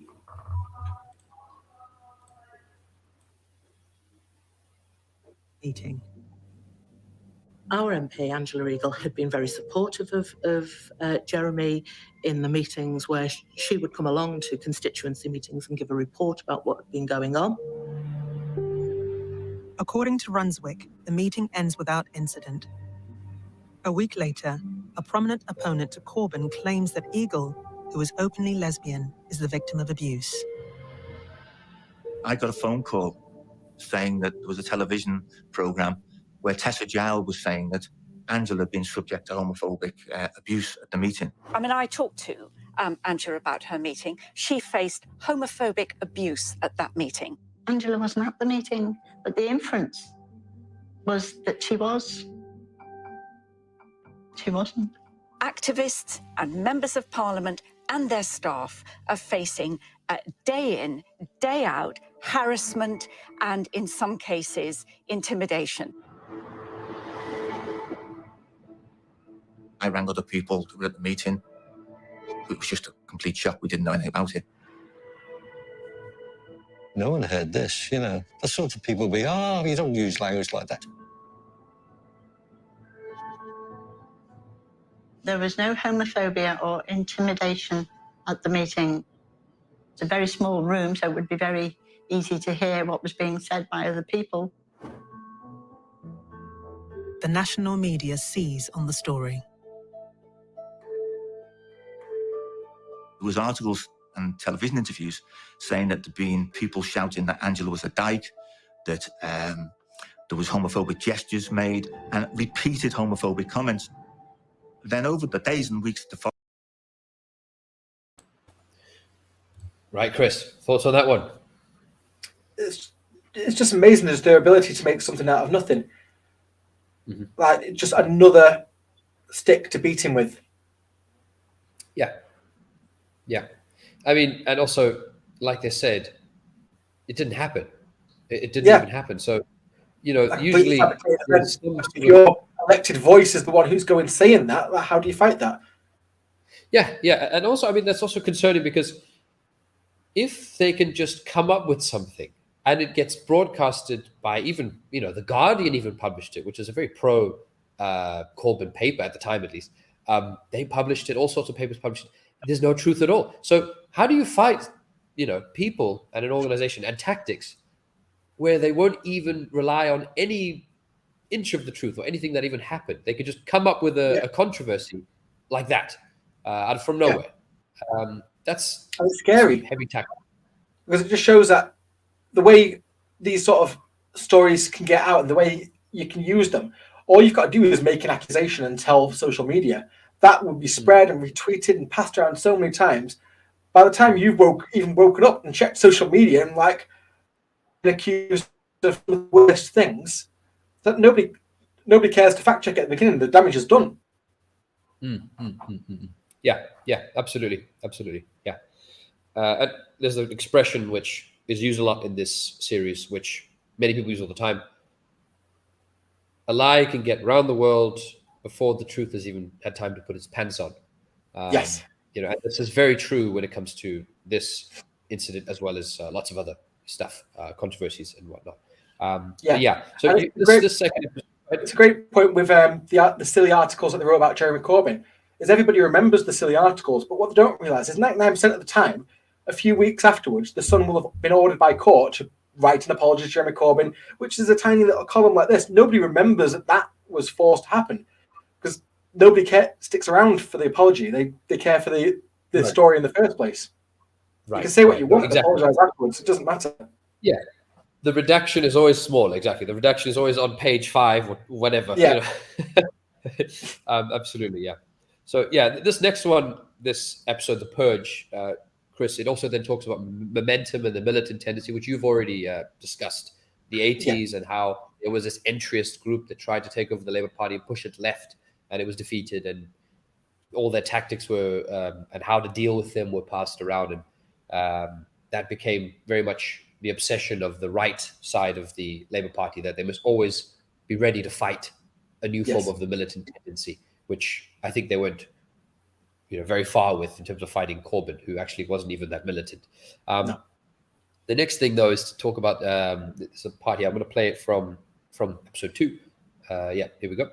E: Meeting.
P: Our MP, Angela Eagle, had been very supportive of Jeremy in the meetings where she would come along to constituency meetings and give a report about what had been going on.
E: According to Runswick, the meeting ends without incident. A week later, a prominent opponent to Corbyn claims that Eagle, who is openly lesbian, is the victim of abuse.
Q: I got a phone call saying that there was a television programme where Tessa Jowell was saying that Angela had been subject to homophobic abuse at the meeting.
R: I mean, I talked to Angela about her meeting. She faced homophobic abuse at that meeting.
S: Angela wasn't at the meeting, but the inference was that she was. She wasn't.
R: Activists and members of Parliament and their staff are facing day in, day out harassment and, in some cases, intimidation.
Q: I rang other people who were at the meeting. It was just a complete shock. We didn't know anything about it.
T: No one heard this, you know. The sort of people be, you don't use language like that.
S: There was no homophobia or intimidation at the meeting. It's a very small room, so it would be very easy to hear what was being said by other people.
E: The national media seize on the story.
Q: There was articles and television interviews saying that there'd been people shouting that Angela was a dyke, that there was homophobic gestures made, and repeated homophobic comments. Then over the days and weeks to follow.
B: Right, Chris, thoughts on that one?
A: It's just amazing as their ability to make something out of nothing.
B: Mm-hmm.
A: Like, just another stick to beat him with.
B: Yeah. I mean, and also, like they said, it didn't happen. It didn't even happen. So, you know, like, usually
A: your elected voice is the one who's going saying that. Like, how do you fight that?
B: Yeah. And also, I mean, that's also concerning because if they can just come up with something and it gets broadcasted by even, you know, The Guardian even published it, which is a very pro Corbyn paper at the time, at least. They published it, all sorts of papers published it. There's no truth at all. So how do you fight, you know, people and an organization and tactics where they won't even rely on any inch of the truth or anything that even happened? They could just come up with a controversy like that out from nowhere. That's
A: scary.
B: Heavy tackle.
A: Because it just shows that the way these sort of stories can get out and the way you can use them, all you've got to do is make an accusation and tell social media. That will be spread and retweeted and passed around so many times. By the time you've woken up and checked social media and like been accused of the worst things, that nobody cares to fact check at the beginning. The damage is done.
B: Yeah, absolutely. Yeah. And there's an expression which is used a lot in this series, which many people use all the time. A lie can get around the world before the truth has even had time to put its pants on.
A: Yes.
B: You know, and this is very true when it comes to this incident as well as lots of other stuff, controversies and whatnot. So this second episode,
A: it's a great point with the silly articles that they wrote about Jeremy Corbyn. Is everybody remembers the silly articles, but what they don't realise is 99% of the time, a few weeks afterwards, the Sun will have been ordered by court to write an apology to Jeremy Corbyn, which is a tiny little column like this. Nobody remembers that was forced to happen because nobody sticks around for the apology. They care for the story in the first place.
B: Right.
A: You can say what you want,
B: exactly.
A: Apologise afterwards. It doesn't matter.
B: Yeah. The redaction is always small. Exactly. The redaction is always on page 5 or whatever.
A: Yeah.
B: You know? Absolutely. Yeah. So yeah, this next one, this episode, The Purge, Chris, it also then talks about momentum and the militant tendency, which you've already discussed, the 80s and how there was this entryist group that tried to take over the Labour Party and push it left, and it was defeated, and all their tactics were and how to deal with them were passed around, and that became very much the obsession of the right side of the Labour Party, that they must always be ready to fight a new form of the militant tendency, which I think they went, you know, very far with in terms of fighting Corbyn, who actually wasn't even that militant. No. The next thing, though, is to talk about it's a party. I'm going to play it from episode 2. Here we go.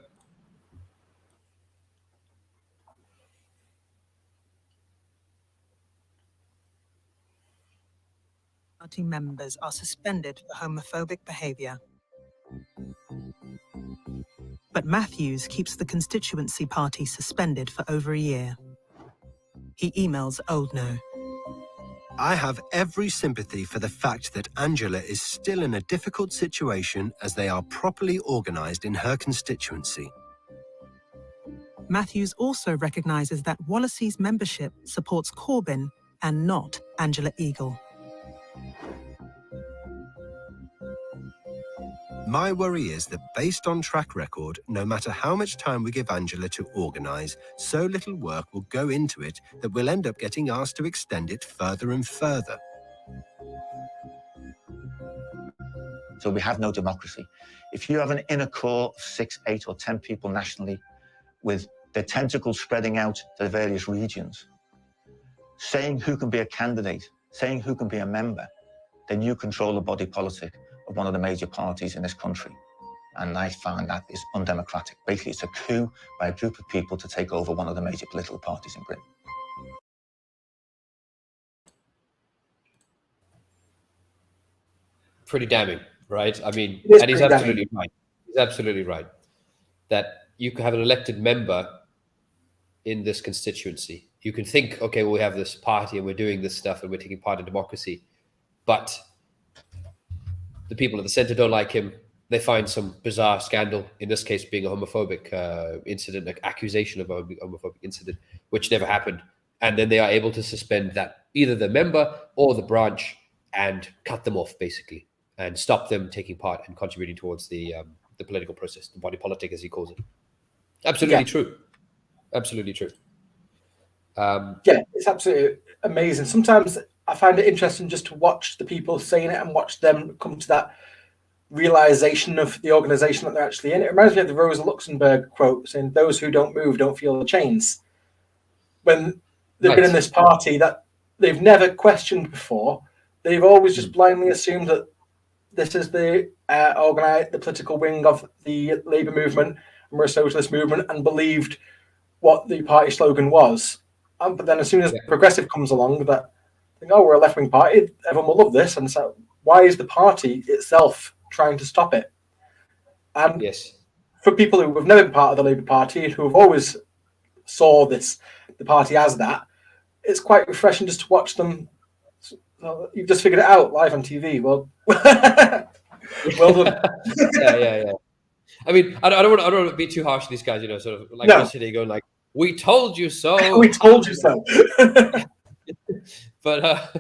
E: Party members are suspended for homophobic behaviour. But Matthews keeps the constituency party suspended for over a year. He emails Oldknow.
U: I have every sympathy for the fact that Angela is still in a difficult situation as they are properly organised in her constituency.
E: Matthews also recognises that Wallasey's membership supports Corbyn and not Angela Eagle.
U: My worry is that based on track record, no matter how much time we give Angela to organise, so little work will go into it that we'll end up getting asked to extend it further and further.
Q: So we have no democracy. If you have an inner core of 6, 8 or 10 people nationally with their tentacles spreading out to the various regions, saying who can be a candidate, saying who can be a member, then you control the body politic of one of the major parties in this country. And I find that is undemocratic. Basically, it's a coup by a group of people to take over one of the major political parties in Britain.
B: Pretty damning, right? I mean,
A: It is
B: and he's
A: pretty
B: absolutely right. He's absolutely right that you can have an elected member in this constituency. You can think, okay, well, we have this party and we're doing this stuff and we're taking part in democracy, but the people at the centre don't like him. They find some bizarre scandal, in this case being a homophobic incident, an accusation of a homophobic incident, which never happened. And then they are able to suspend that, either the member or the branch, and cut them off, basically, and stop them taking part and contributing towards the political process, the body politic, as he calls it. Absolutely true. Absolutely true.
A: Yeah, it's absolutely amazing. Sometimes I find it interesting just to watch the people saying it and watch them come to that realization of the organization that they're actually in. It reminds me of the Rosa Luxemburg quote saying, "Those who don't move don't feel the chains." When they've been in this party that they've never questioned before, they've always just blindly assumed that this is the the political wing of the Labour movement and we're a socialist movement, and believed what the party slogan was. But then as soon as Progressive comes along, that think, oh, we're a left-wing party, everyone will love this. And so why is the party itself trying to stop it? And for people who have never been part of the Labour Party, who have always saw the party as that, it's quite refreshing just to watch them. You've just figured it out live on TV. Well, well done.
B: yeah. I mean, I don't want to be too harsh to these guys, sort of like yesterday going like, "We told you so."
A: We told you so.
B: But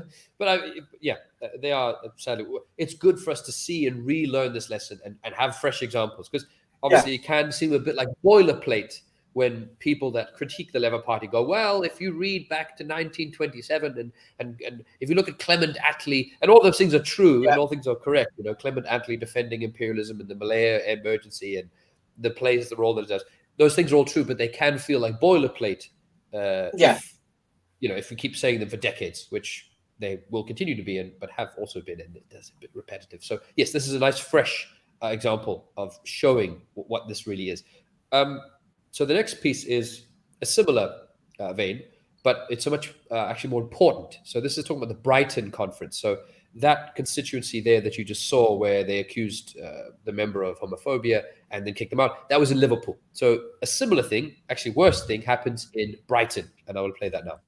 B: they are sadly. It's good for us to see and relearn this lesson and have fresh examples, because obviously it can seem a bit like boilerplate when people that critique the Labour Party go, well, if you read back to 1927 and if you look at Clement Attlee, and all those things are true and all things are correct, Clement Attlee defending imperialism and the Malaya emergency and the plays the role that it does, those things are all true, but they can feel like boilerplate if we keep saying them for decades, which they will continue to be in, but have also been, and it does a bit repetitive. So yes, this is a nice fresh example of showing what this really is. So the next piece is a similar vein, but it's so much actually more important. So this is talking about the Brighton conference. So that constituency there that you just saw, where they accused the member of homophobia and then kicked them out, that was in Liverpool. So a similar thing, actually worse thing, happens in Brighton, and I will play that now.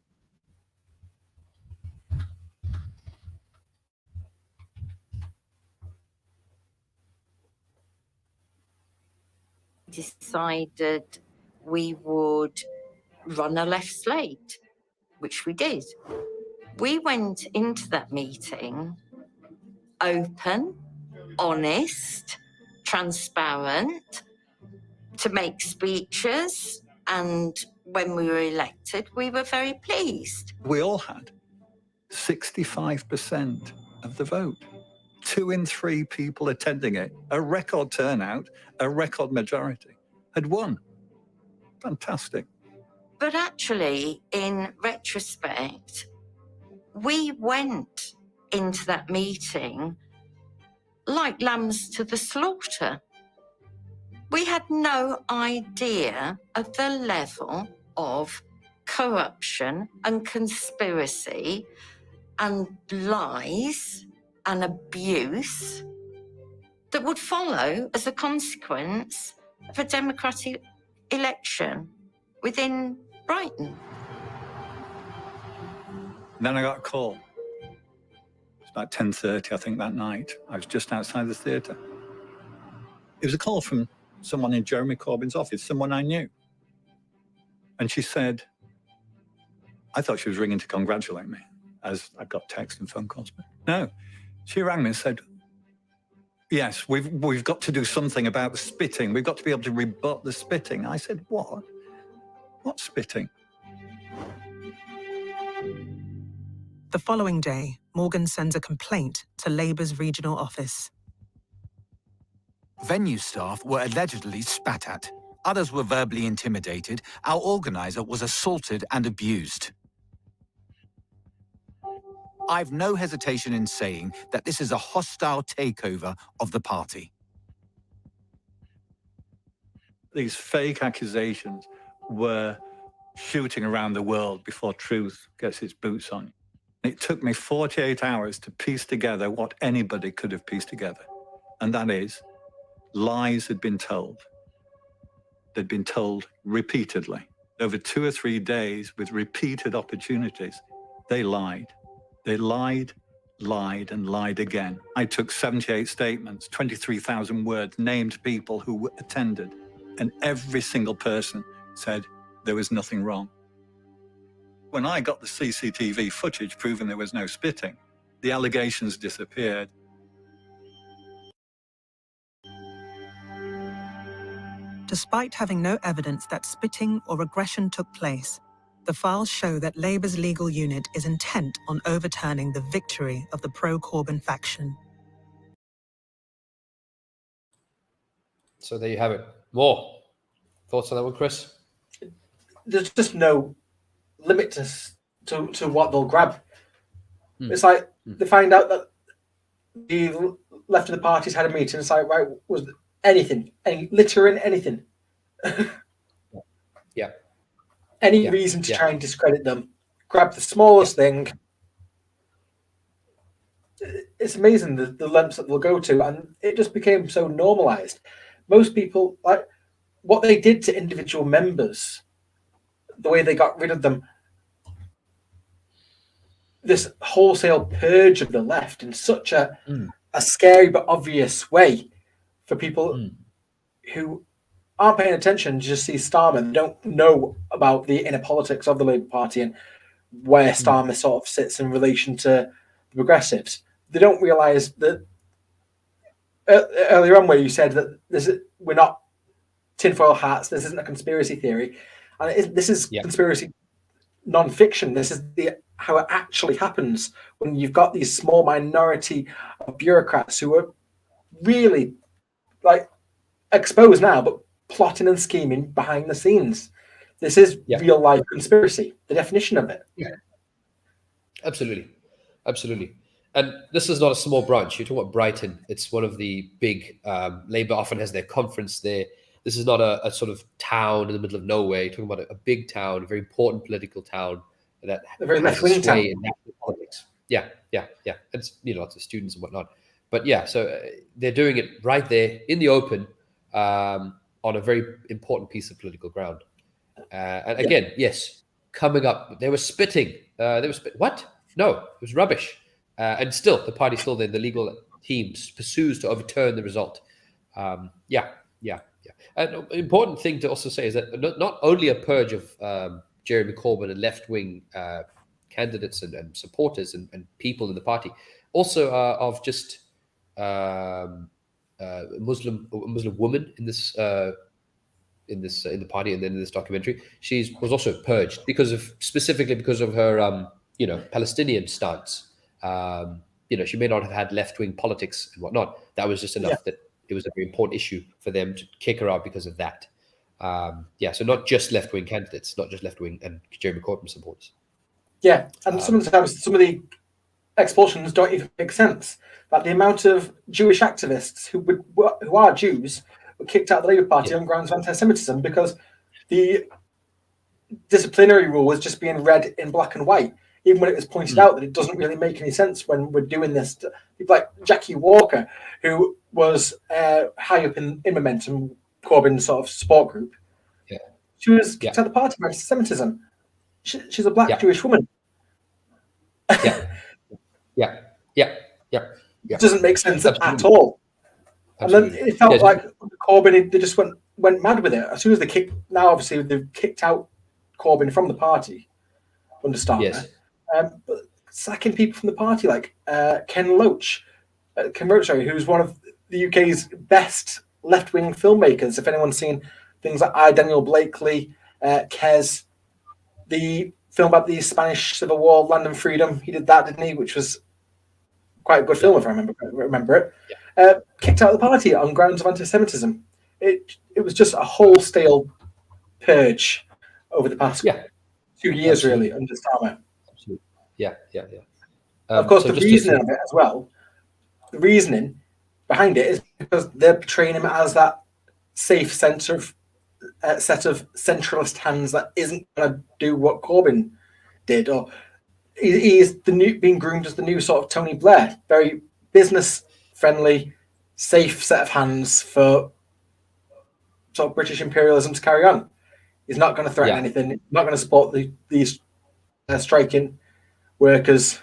V: Decided we would run a left slate, which we did. We went into that meeting open, honest, transparent, to make speeches, and when we were elected, we were very pleased.
W: We all had 65% of the vote. 2 in 3 people attending it, a record turnout, a record majority, had won. Fantastic.
V: But actually, in retrospect, we went into that meeting like lambs to the slaughter. We had no idea of the level of corruption and conspiracy and lies and abuse that would follow as a consequence of a democratic election within Brighton.
W: Then I got a call about 10:30, I think, that night. I was just outside the theatre. It was a call from someone in Jeremy Corbyn's office, someone I knew. And she said, I thought she was ringing to congratulate me, as I got text and phone calls. But no, she rang me and said, yes, we've got to do something about the spitting. We've got to be able to rebut the spitting. I said, what? What spitting?
E: The following day, Morgan sends a complaint to Labour's regional office.
C: Venue staff were allegedly spat at. Others were verbally intimidated. Our organiser was assaulted and abused. I've no hesitation in saying that this is a hostile takeover of the party.
W: These fake accusations were shooting around the world before truth gets its boots on. It took me 48 hours to piece together what anybody could have pieced together. And that is, lies had been told. They'd been told repeatedly. Over 2 or 3 days with repeated opportunities, they lied. They lied, lied, and lied again. I took 78 statements, 23,000 words, named people who attended, and every single person said there was nothing wrong. When I got the CCTV footage proving there was no spitting, the allegations disappeared.
E: Despite having no evidence that spitting or aggression took place, the files show that Labour's legal unit is intent on overturning the victory of the pro-Corbyn faction.
B: So there you have it. More thoughts on that one, Chris?
A: There's just no limit to what they'll grab. It's like they find out that the left of the party's had a meeting. It's like, right, was anything, any littering, anything.
B: Yeah.
A: Any reason to try and discredit them. Grab the smallest thing. It's amazing the lengths that they'll go to, and it just became so normalized. Most people, like what they did to individual members, the way they got rid of them, this wholesale purge of the left in such a scary but obvious way for people who aren't paying attention, just see Starmer, don't know about the inner politics of the Labour Party and where Starmer sort of sits in relation to the progressives. They don't realise that earlier on where you said that we're not tinfoil hats, this isn't a conspiracy theory, and this is conspiracy non-fiction. This is how it actually happens when you've got these small minority of bureaucrats who are really like exposed now, but plotting and scheming behind the scenes. This is real life conspiracy, the definition of it.
B: Yeah, absolutely. And this is not a small branch. You're talking about Brighton. It's one of the big, Labour often has their conference there. This is not a sort of town in the middle of nowhere. You're talking about a big town, a very important political town that has a sway in national politics. Yeah. It's lots of students and whatnot. But yeah, so they're doing it right there in the open on a very important piece of political ground. And again, yes, coming up, they were spitting. What? No, it was rubbish. And still, the party's still there. The legal team pursues to overturn the result. Yeah. An important thing to also say is that not only a purge of Jeremy Corbyn and left-wing candidates and supporters and people in the party, also of just Muslim woman in the party, and then in this documentary, she was also purged specifically because of her Palestinian stance. She may not have had left-wing politics and whatnot. That was just enough that it was a very important issue for them to kick her out because of that. So not just left-wing candidates, not just left-wing and Jeremy Corbyn supporters.
A: Yeah, and sometimes some of the expulsions don't even make sense. Like the amount of Jewish activists who are Jews were kicked out of the Labour Party on grounds of anti-Semitism because the disciplinary rule was just being read in black and white, even when it was pointed out that it doesn't really make any sense when we're doing this. People like Jackie Walker, who was high up in Momentum, Corbyn's sort of support group.
B: Yeah,
A: she was kicked out of the party for anti-Semitism. She's a black Jewish woman.
B: Yeah.
A: It doesn't make sense at
B: Absolutely.
A: all.
B: Absolutely.
A: And then it felt
B: Yeah,
A: like Corbyn, they just went mad with it. As soon as they kicked, now obviously they've kicked out Corbyn from the party under Starmer.
B: Yes.
A: But sacking people from the party like Ken Loach, who's one of the UK's best left-wing filmmakers. If anyone's seen things like I, Daniel Blakely, Kes, the film about the Spanish Civil War, Land and Freedom, he did that, didn't he? Which was quite a good film, if I remember it. Kicked out of the party on grounds of anti-Semitism. It was just a wholesale purge over the past 2 years, really, under Starmer.
B: Absolutely. Yeah.
A: Of course, the reasoning of it as well, the reasoning behind it is because they're portraying him as that safe set of centralist hands that isn't going to do what Corbyn did, or he's being groomed as the new sort of Tony Blair, very business friendly, safe set of hands for sort of British imperialism to carry on. He's not going to threaten anything. He's not going to support these striking workers.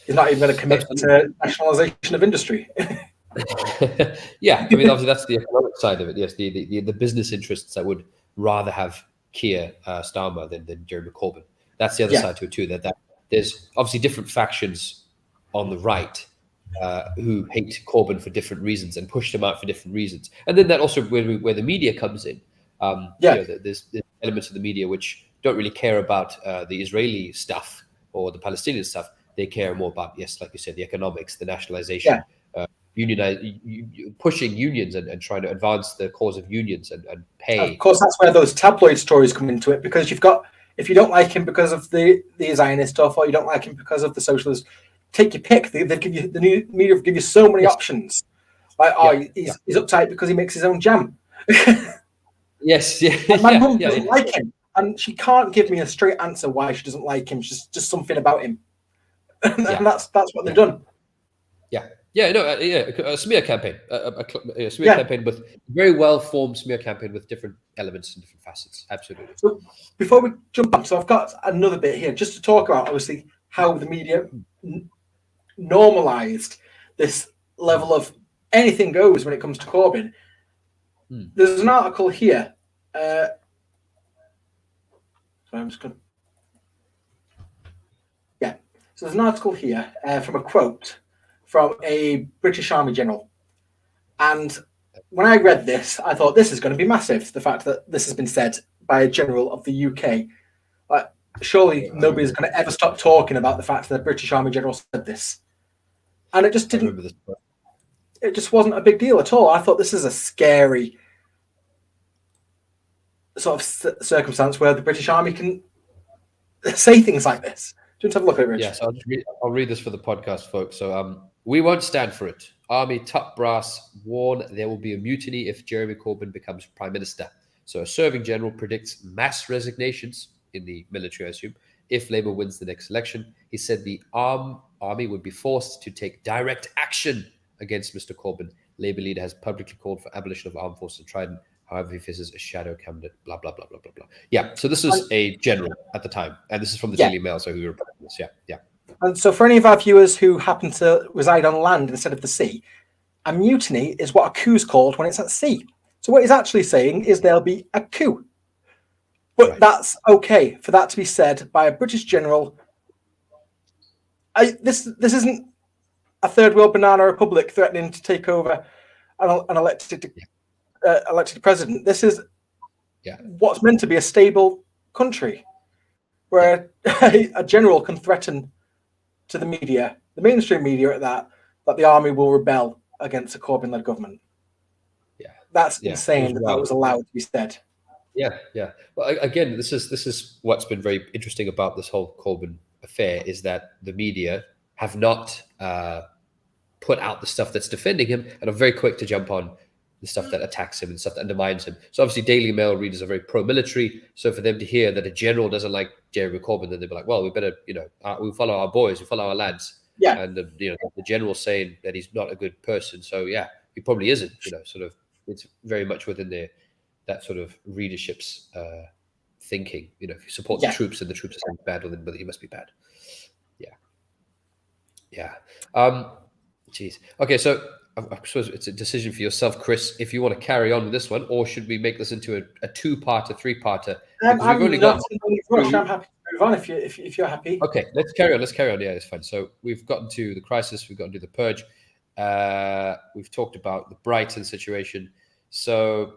A: He's not even going to commit to nationalisation of industry.
B: Yeah, I mean, obviously that's the economic side of it. Yes, the business interests that would rather have Keir Starmer than Jeremy Corbyn. That's the other side to it too. That there's obviously different factions on the right who hate Corbyn for different reasons and push him out for different reasons. And then that also where the media comes in. There's elements of the media which don't really care about the Israeli stuff or the Palestinian stuff. They care more about, like you said, the economics, the nationalization, pushing unions and trying to advance the cause of unions and pay.
A: Of course, that's where those tabloid stories come into it, because if you don't like him because of the Zionist stuff, or you don't like him because of the socialist, take your pick. They give you, the new media will give you so many options. Like, he's uptight because he makes his own jam. And my mum doesn't like him, and she can't give me a straight answer why she doesn't like him. Just something about him, and that's what they've done.
B: A smear campaign, a smear campaign with very well formed smear campaign with different elements and different facets. Absolutely.
A: So before we jump on, so I've got another bit here just to talk about, obviously, how the media normalised this level of anything goes when it comes to Corbyn. There's an article here. I'm just going. So there's an article here from a quote from a British Army general. And when I read this, I thought this is going to be massive. The fact that this has been said by a general of the UK. Like, surely nobody's going to ever stop talking about the fact that the British Army general said this. And it just didn't. It just wasn't a big deal at all. I thought this is a scary sort of circumstance where the British Army can say things like this. Do you want to have a look at it, Rich?
B: Yes, I'll read this for the podcast, folks. So we won't stand for it. Army top brass warn there will be a mutiny if Jeremy Corbyn becomes Prime Minister. So a serving general predicts mass resignations in the military, I assume, if Labour wins the next election. He said the army would be forced to take direct action against Mr. Corbyn. Labour leader has publicly called for abolition of armed forces and Trident. However, he faces a shadow cabinet, blah, blah, blah, blah, blah, blah. Yeah, so this is a general at the time. And this is from the Daily Mail, so we were reporting this. Yeah.
A: And so for any of our viewers who happen to reside on land instead of the sea, a mutiny is what a coup is called when it's at sea. So what he's actually saying is there'll be a coup. But that's okay for that to be said by a British general. This isn't a third world banana republic threatening to take over an elected president. This is what's meant to be a stable country, where a general can threaten to the media, the mainstream media, that the army will rebel against a Corbyn-led government. That's insane that was allowed to be said.
B: Yeah. Well, again, this is what's been very interesting about this whole Corbyn affair, is that the media have not put out the stuff that's defending him and are very quick to jump on the stuff that attacks him and stuff that undermines him. So obviously Daily Mail readers are very pro-military. So for them to hear that a general doesn't like Jeremy Corbyn, then they'll be like, well, we better, we follow our boys, we follow our lads.
A: Yeah.
B: And the general saying that he's not a good person. So yeah, he probably isn't, sort of, it's very much within that sort of readership's thinking. If you support the troops and the troops are saying bad, well, then he must be bad. Yeah. Geez. Okay, so I suppose it's a decision for yourself, Chris, if you want to carry on with this one, or should we make this into a two-parter, three-parter?
A: I'm not in any rush. I'm happy to move on if you're happy.
B: Okay, let's carry on. Yeah, it's fine. So we've gotten to the crisis. We've gotten to the purge. We've talked about the Brighton situation. So,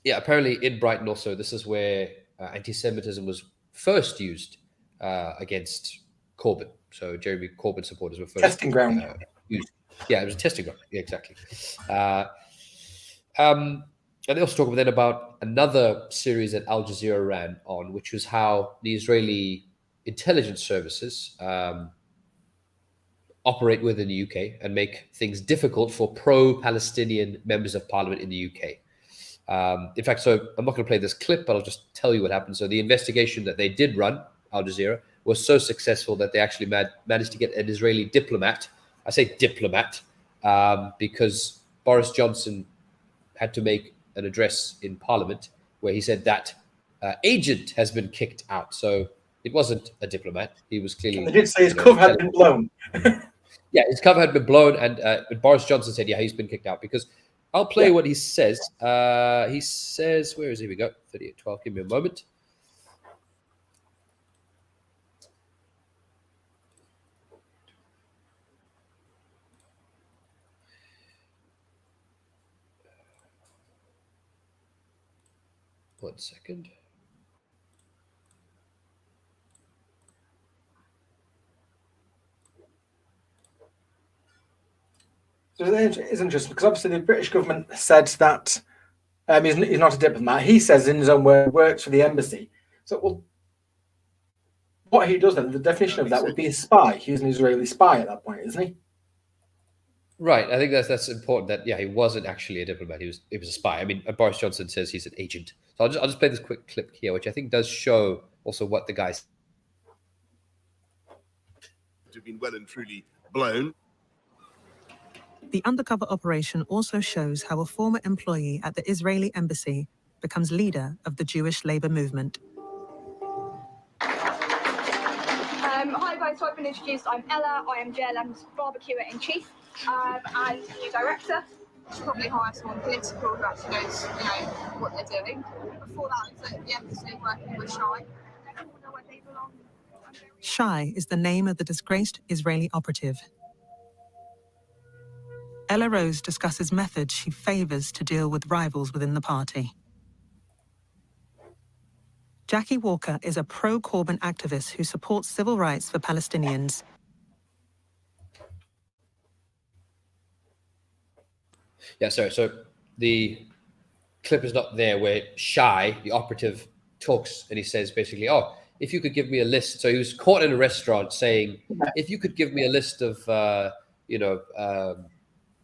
B: yeah, apparently in Brighton also, this is where anti-Semitism was first used against Corbyn. So Jeremy Corbyn supporters were first
A: testing ground.
B: Used. Yeah, it was a testing ground. Yeah, exactly. And they also talk then about another series that Al Jazeera ran on, which was how the Israeli intelligence services operate within the UK and make things difficult for pro-Palestinian members of parliament in the UK. In fact, so I'm not going to play this clip, but I'll just tell you what happened. So the investigation that they did run, Al Jazeera, was so successful that they actually managed to get an Israeli diplomat. I say diplomat because Boris Johnson had to make an address in Parliament where he said that agent has been kicked out. So it wasn't a diplomat. He was clearly...
A: And they did say his cover had been blown.
B: Yeah, his cover had been blown, and Boris Johnson said, yeah, he's been kicked out because I'll play what he says. He says, where is he? We go, 3812, give me a moment. One second.
A: So it's interesting because obviously the British government said that he's not a diplomat. He says in his own word, he works for the embassy. So, well, what he does then, the definition of that would be a spy. He's an Israeli spy at that point, isn't he?
B: Right. I think that's important. That he wasn't actually a diplomat. He was a spy. I mean, Boris Johnson says he's an agent. So I'll just play this quick clip here, which I think does show also what the guys
D: have been well and truly blown.
E: The undercover operation also shows how a former employee at the Israeli embassy becomes leader of the Jewish labor movement.
F: Hi guys, so I've been introduced. I'm Ella. I am JLM's barbecuer in chief and new director. You should probably hire someone political who actually knows, what they're doing. Before that, I was at the embassy working with Shai. I don't know where they belong.
E: Shai is the name of the disgraced Israeli operative. Ella Rose discusses methods she favours to deal with rivals within the party. Jackie Walker is a pro-Corbyn activist who supports civil rights for Palestinians.
B: Yeah, sorry. So the clip is not there where Shai, the operative, talks and he says basically, oh, if you could give me a list. So he was caught in a restaurant saying, if you could give me a list of,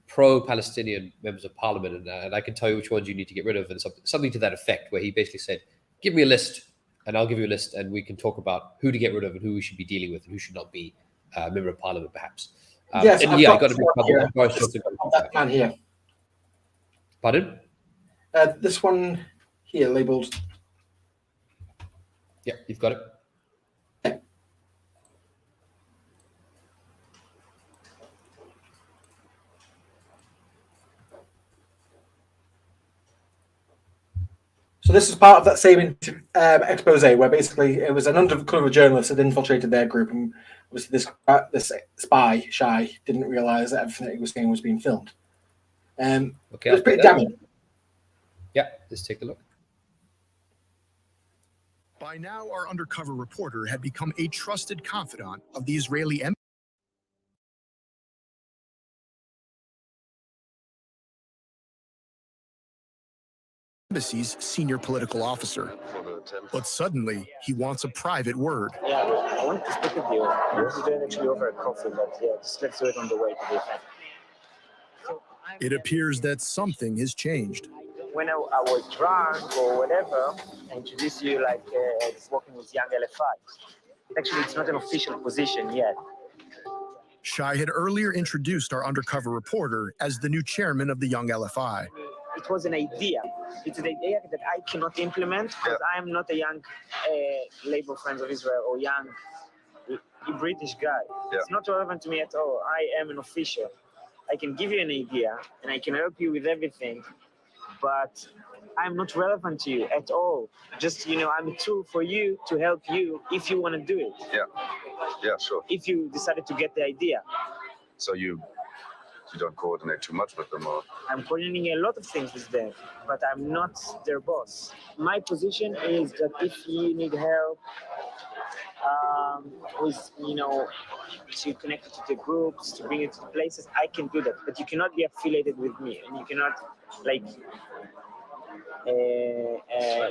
B: pro-Palestinian members of parliament and I can tell you which ones you need to get rid of and something to that effect, where he basically said, give me a list and I'll give you a list and we can talk about who to get rid of and who we should be dealing with and who should not be a member of parliament, perhaps.
A: Yes,
B: and
A: I've
B: got to
A: be that man here.
B: Pardon?
A: This one here labelled.
B: Yeah, you've got it.
A: So this is part of that same expose where basically it was an undercover journalist that infiltrated their group, and was this spy, Shai, didn't realise that everything that he was saying was being filmed.
B: Okay,
A: it was pretty damning.
B: Yeah, let's take a look.
G: By now, our undercover reporter had become a trusted confidant of the Israeli embassy's senior political officer. But suddenly, he wants a private word.
X: Yeah, I want to speak with you. We're doing actually over a coffee, but yeah, just let's do it on the way to the event.
G: It appears that something has changed.
X: When I was drunk or whatever, I introduced you like working with young LFI. Actually, it's not an official position yet.
G: Shai had earlier introduced our undercover reporter as the new chairman of the Young LFI.
X: It was an idea. It's an idea that I cannot implement because I am not a young Labour Friends of Israel or young a British guy. It's not relevant to me at all. I am an official. I can give you an idea and I can help you with everything, but I'm not relevant to you at all. Just, you know, I'm a tool for you to help you if you want to do it.
I: Yeah, sure.
X: If you decided to get the idea.
I: So you don't coordinate too much with them, or?
X: I'm coordinating a lot of things with them, but I'm not their boss. My position is that if you need help with, you know, to connect it to the groups, to bring it to the places, I can do that. But you cannot be affiliated with me, and you cannot, like,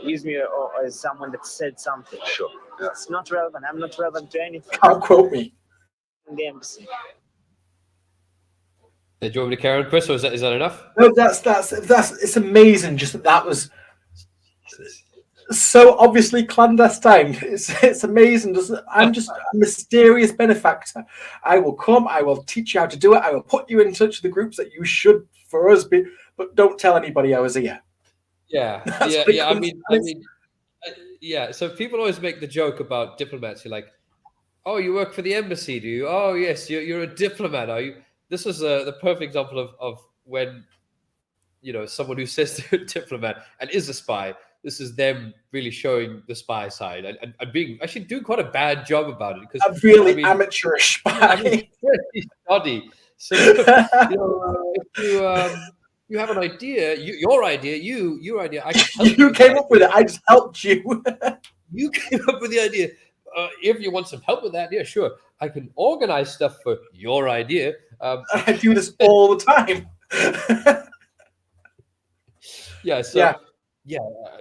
X: use me as someone that said something.
I: Sure. Yeah.
X: It's not relevant. I'm not relevant to anything.
A: Can't quote me.
X: In the embassy.
B: Do you want me to carry on, Chris, or is that enough?
A: No, that's it's amazing. Just that was so obviously clandestine. It's amazing. I'm just a mysterious benefactor. I will come. I will teach you how to do it. I will put you in touch with the groups that you should for us be, but don't tell anybody I was here.
B: Yeah, yeah. I mean, yeah. So people always make the joke about diplomats. You're like, oh, you work for the embassy, do you? Oh, yes, you're a diplomat, are you? This was the perfect example of when, you know, someone who says they're a diplomat and is a spy. This is them really showing the spy side and being actually doing quite a bad job about it, because
A: a really amateurish spy.
B: I mean, really shoddy. So you know, if you have an idea, your idea. I can help
A: you came up with it. I just helped you.
B: You came up with the idea. If you want some help with that, yeah, sure. I can organize stuff for your idea.
A: I do this all the time.
B: Yeah. So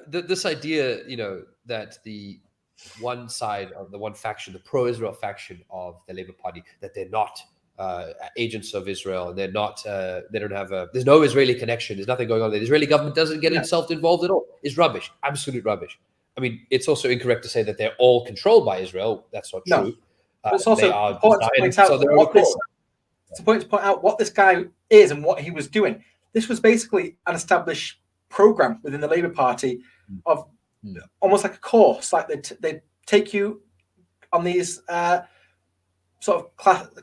B: this idea, you know, that the one side of the one faction, the pro-Israel faction of the Labour Party, that they're not agents of Israel, and they're not. They don't have a. There's no Israeli connection. There's nothing going on there. The Israeli government doesn't get itself involved at all. It's rubbish. Absolute rubbish. I mean, it's also incorrect to say that they're all controlled by Israel. That's not true.
A: It's also important to point out what this guy is and what he was doing. This was basically an established program within the Labour Party of almost like a course. Like they take you on these sort of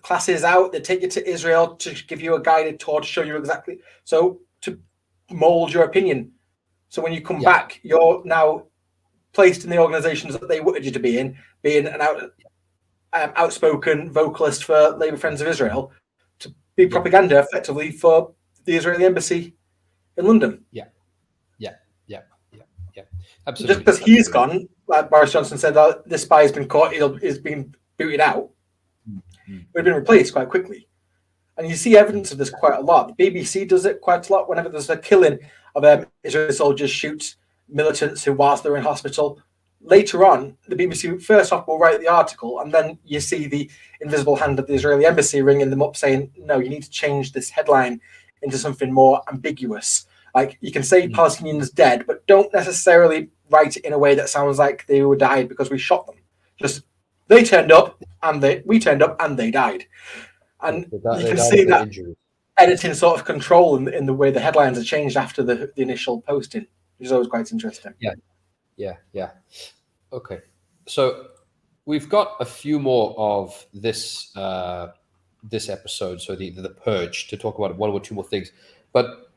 A: classes out. They take you to Israel to give you a guided tour to show you exactly. So to mold your opinion. So when you come back, you're now placed in the organisations that they wanted you to be in, being an outspoken vocalist for Labour Friends of Israel, to be propaganda effectively for the Israeli embassy in London.
B: Yeah. Absolutely.
A: Just because he's gone, like Boris Johnson said, that this spy has been caught, he's been booted out, would have been replaced quite quickly. And you see evidence of this quite a lot. The BBC does it quite a lot whenever there's a killing of Israeli soldiers shoot militants who, whilst they're in hospital. Later on, the BBC first off will write the article, and then you see the invisible hand of the Israeli embassy ringing them up saying, no, you need to change this headline into something more ambiguous. Like, you can say Palestinians dead, but don't necessarily write it in a way that sounds like they were died because we shot them. Just, they turned up, and we turned up, and they died. And you can see that editing sort of control in the way the headlines are changed after the initial posting, which is always quite interesting.
B: Yeah. Okay. So we've got a few more of this this episode, so the Purge, to talk about one or two more things. But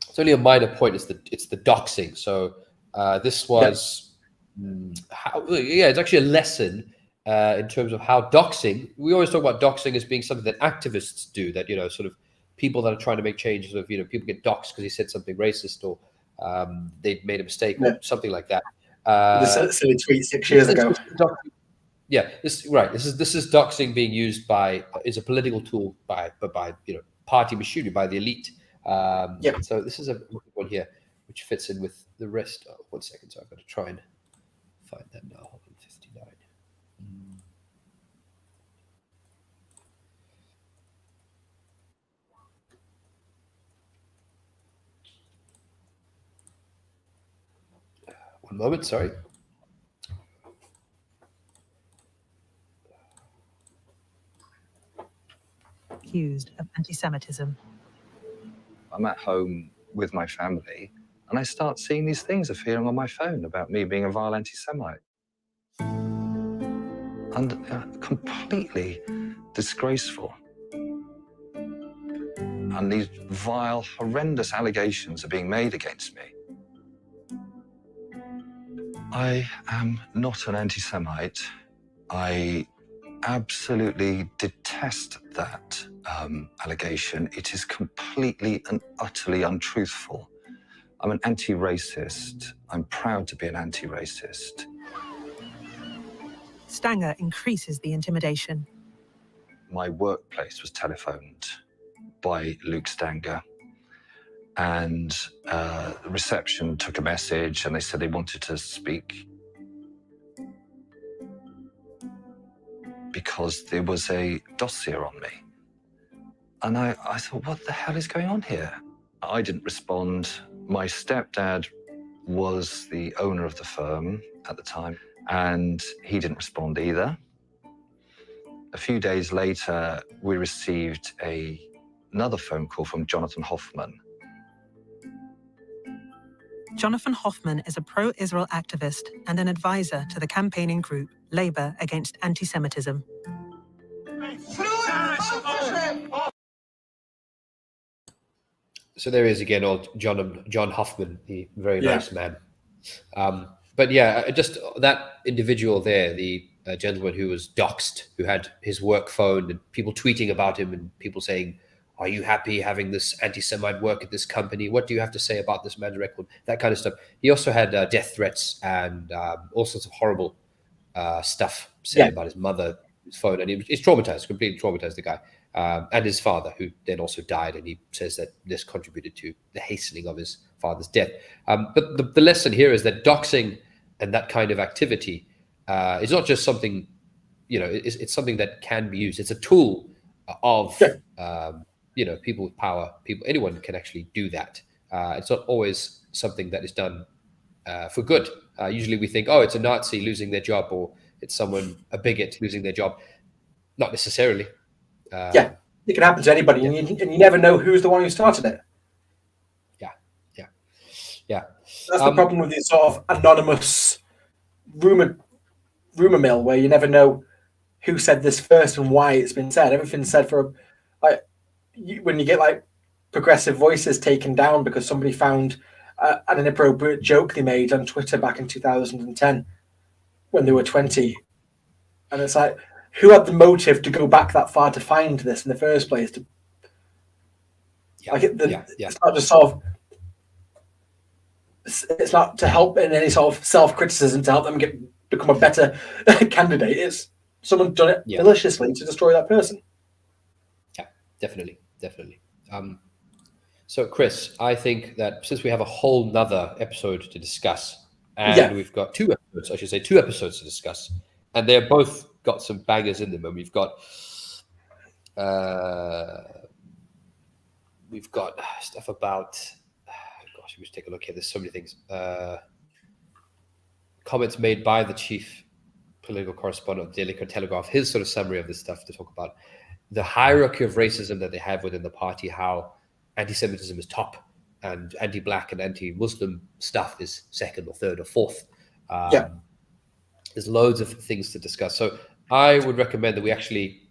B: it's only a minor point. It's the doxing. So this was it's actually a lesson in terms of how doxing. We always talk about doxing as being something that activists do. That, you know, sort of people that are trying to make changes. Of, you know, people get doxed because he said something racist, or they made a mistake, or something like that.
A: The silly tweet 6 years ago.
B: This is doxing being used is a political tool by you know, party machinery, by the elite. So this is a one here which fits in with the rest. Oh, 1 second, so I've got to try and find that now. Hold on, 59. One moment, sorry.
E: Accused of anti-Semitism.
J: I'm at home with my family, and I start seeing these things appearing on my phone about me being a vile anti-Semite. and completely disgraceful. And these vile, horrendous allegations are being made against me. I am not an anti-Semite. I absolutely detest that allegation. It is completely and utterly untruthful. I'm an anti-racist. I'm proud to be an anti-racist.
E: Stanger increases the intimidation.
J: My workplace was telephoned by Luke Stanger, and the reception took a message and they said they wanted to speak because there was a dossier on me. And I thought, what the hell is going on here? I didn't respond. My stepdad was the owner of the firm at the time, and he didn't respond either. A few days later, we received another phone call from Jonathan Hoffman.
E: Jonathan Hoffman is a pro-Israel activist and an advisor to the campaigning group Labour Against Anti-Semitism.
B: So there is again old John Hoffman, the very nice man. But yeah, just that individual there, the gentleman who was doxed, who had his work phone and people tweeting about him and people saying, "Are you happy having this anti-Semite work at this company? What do you have to say about this man's record?" That kind of stuff. He also had death threats and all sorts of horrible stuff said about his mother, his phone, and he's traumatized, completely traumatized, the guy. And his father, who then also died, and he says that this contributed to the hastening of his father's death. But the lesson here is that doxing and that kind of activity is not just something, it's something that can be used. It's a tool of, people with power. Anyone can actually do that. It's not always something that is done for good. Usually we think, oh, it's a Nazi losing their job, or it's a bigot losing their job. Not necessarily.
A: It can happen to anybody, and you never know who's the one who started it.
B: Yeah.
A: That's the problem with this sort of anonymous rumor mill, where you never know who said this first and why it's been said. Everything's said for when you get like progressive voices taken down because somebody found an inappropriate joke they made on Twitter back in 2010 when they were 20, and it's like, who had the motive to go back that far to find this in the first place? It's not just sort of. It's not to help in any sort of self-criticism to help them become a better candidate. It's someone done it maliciously to destroy that person.
B: Yeah, definitely. So, Chris, I think that since we have a whole nother episode to discuss, and we've got two episodes to discuss, and they're both got some bangers in them, and we've got stuff about. We should take a look here. There's so many things. Comments made by the chief political correspondent of the Daily Telegraph, his sort of summary of this stuff to talk about the hierarchy of racism that they have within the party, how anti-Semitism is top and anti-black and anti-Muslim stuff is second or third or fourth. There's loads of things to discuss. So I would recommend that we actually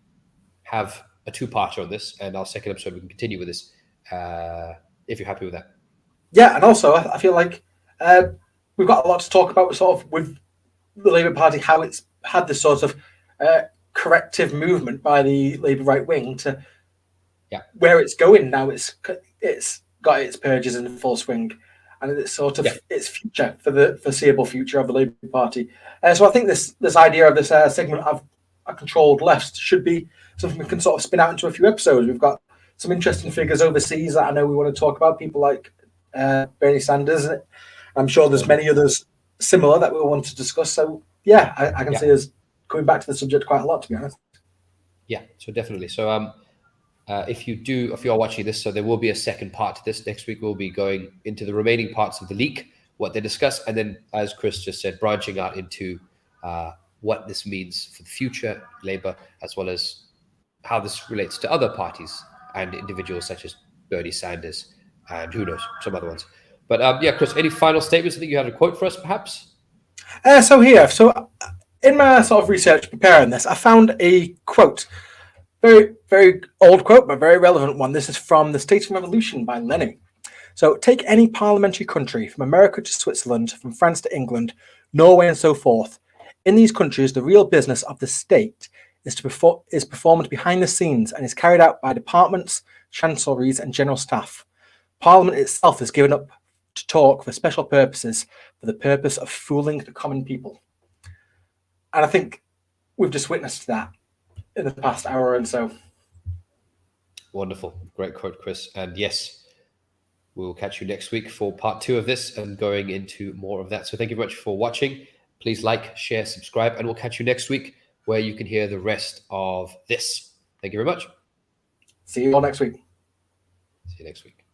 B: have a two-parter on this, and our second episode we can continue with this if you're happy with that.
A: Yeah, and also I feel like we've got a lot to talk about with the Labour Party, how it's had this sort of corrective movement by the Labour right wing to where it's going now. It's got its purges in full swing, and it's sort of its future for the foreseeable future of the Labour Party. So I think this idea of this segment of a controlled left should be something we can sort of spin out into a few episodes. We've got some interesting figures overseas that I know we want to talk about, people like Bernie Sanders. I'm sure there's many others similar that we'll want to discuss. So I can see us coming back to the subject quite a lot, to be honest.
B: Yeah, so definitely. So if you are watching this, so there will be a second part to this. Next week we'll be going into the remaining parts of the leak, what they discuss, and then, as Chris just said, branching out into what this means for the future Labour, as well as how this relates to other parties and individuals such as Bernie Sanders and who knows, some other ones. But Chris, any final statements? I think you had a quote for us, perhaps?
A: So in my sort of research preparing this, I found a quote, very, very old quote, but very relevant one. This is from The State and Revolution by Lenin. So take any parliamentary country, from America to Switzerland, from France to England, Norway and so forth. In these countries, the real business of the state is performed behind the scenes and is carried out by departments, chancelleries and general staff. Parliament itself is given up to talk for special purposes, for the purpose of fooling the common people. And I think we've just witnessed that in the past hour and so.
B: Wonderful. Great quote, Chris. And yes, we'll catch you next week for part 2 of this and going into more of that. So thank you very much for watching. Please like, share, subscribe, and we'll catch you next week where you can hear the rest of this. Thank you very much.
A: See you all next week.
B: See you next week.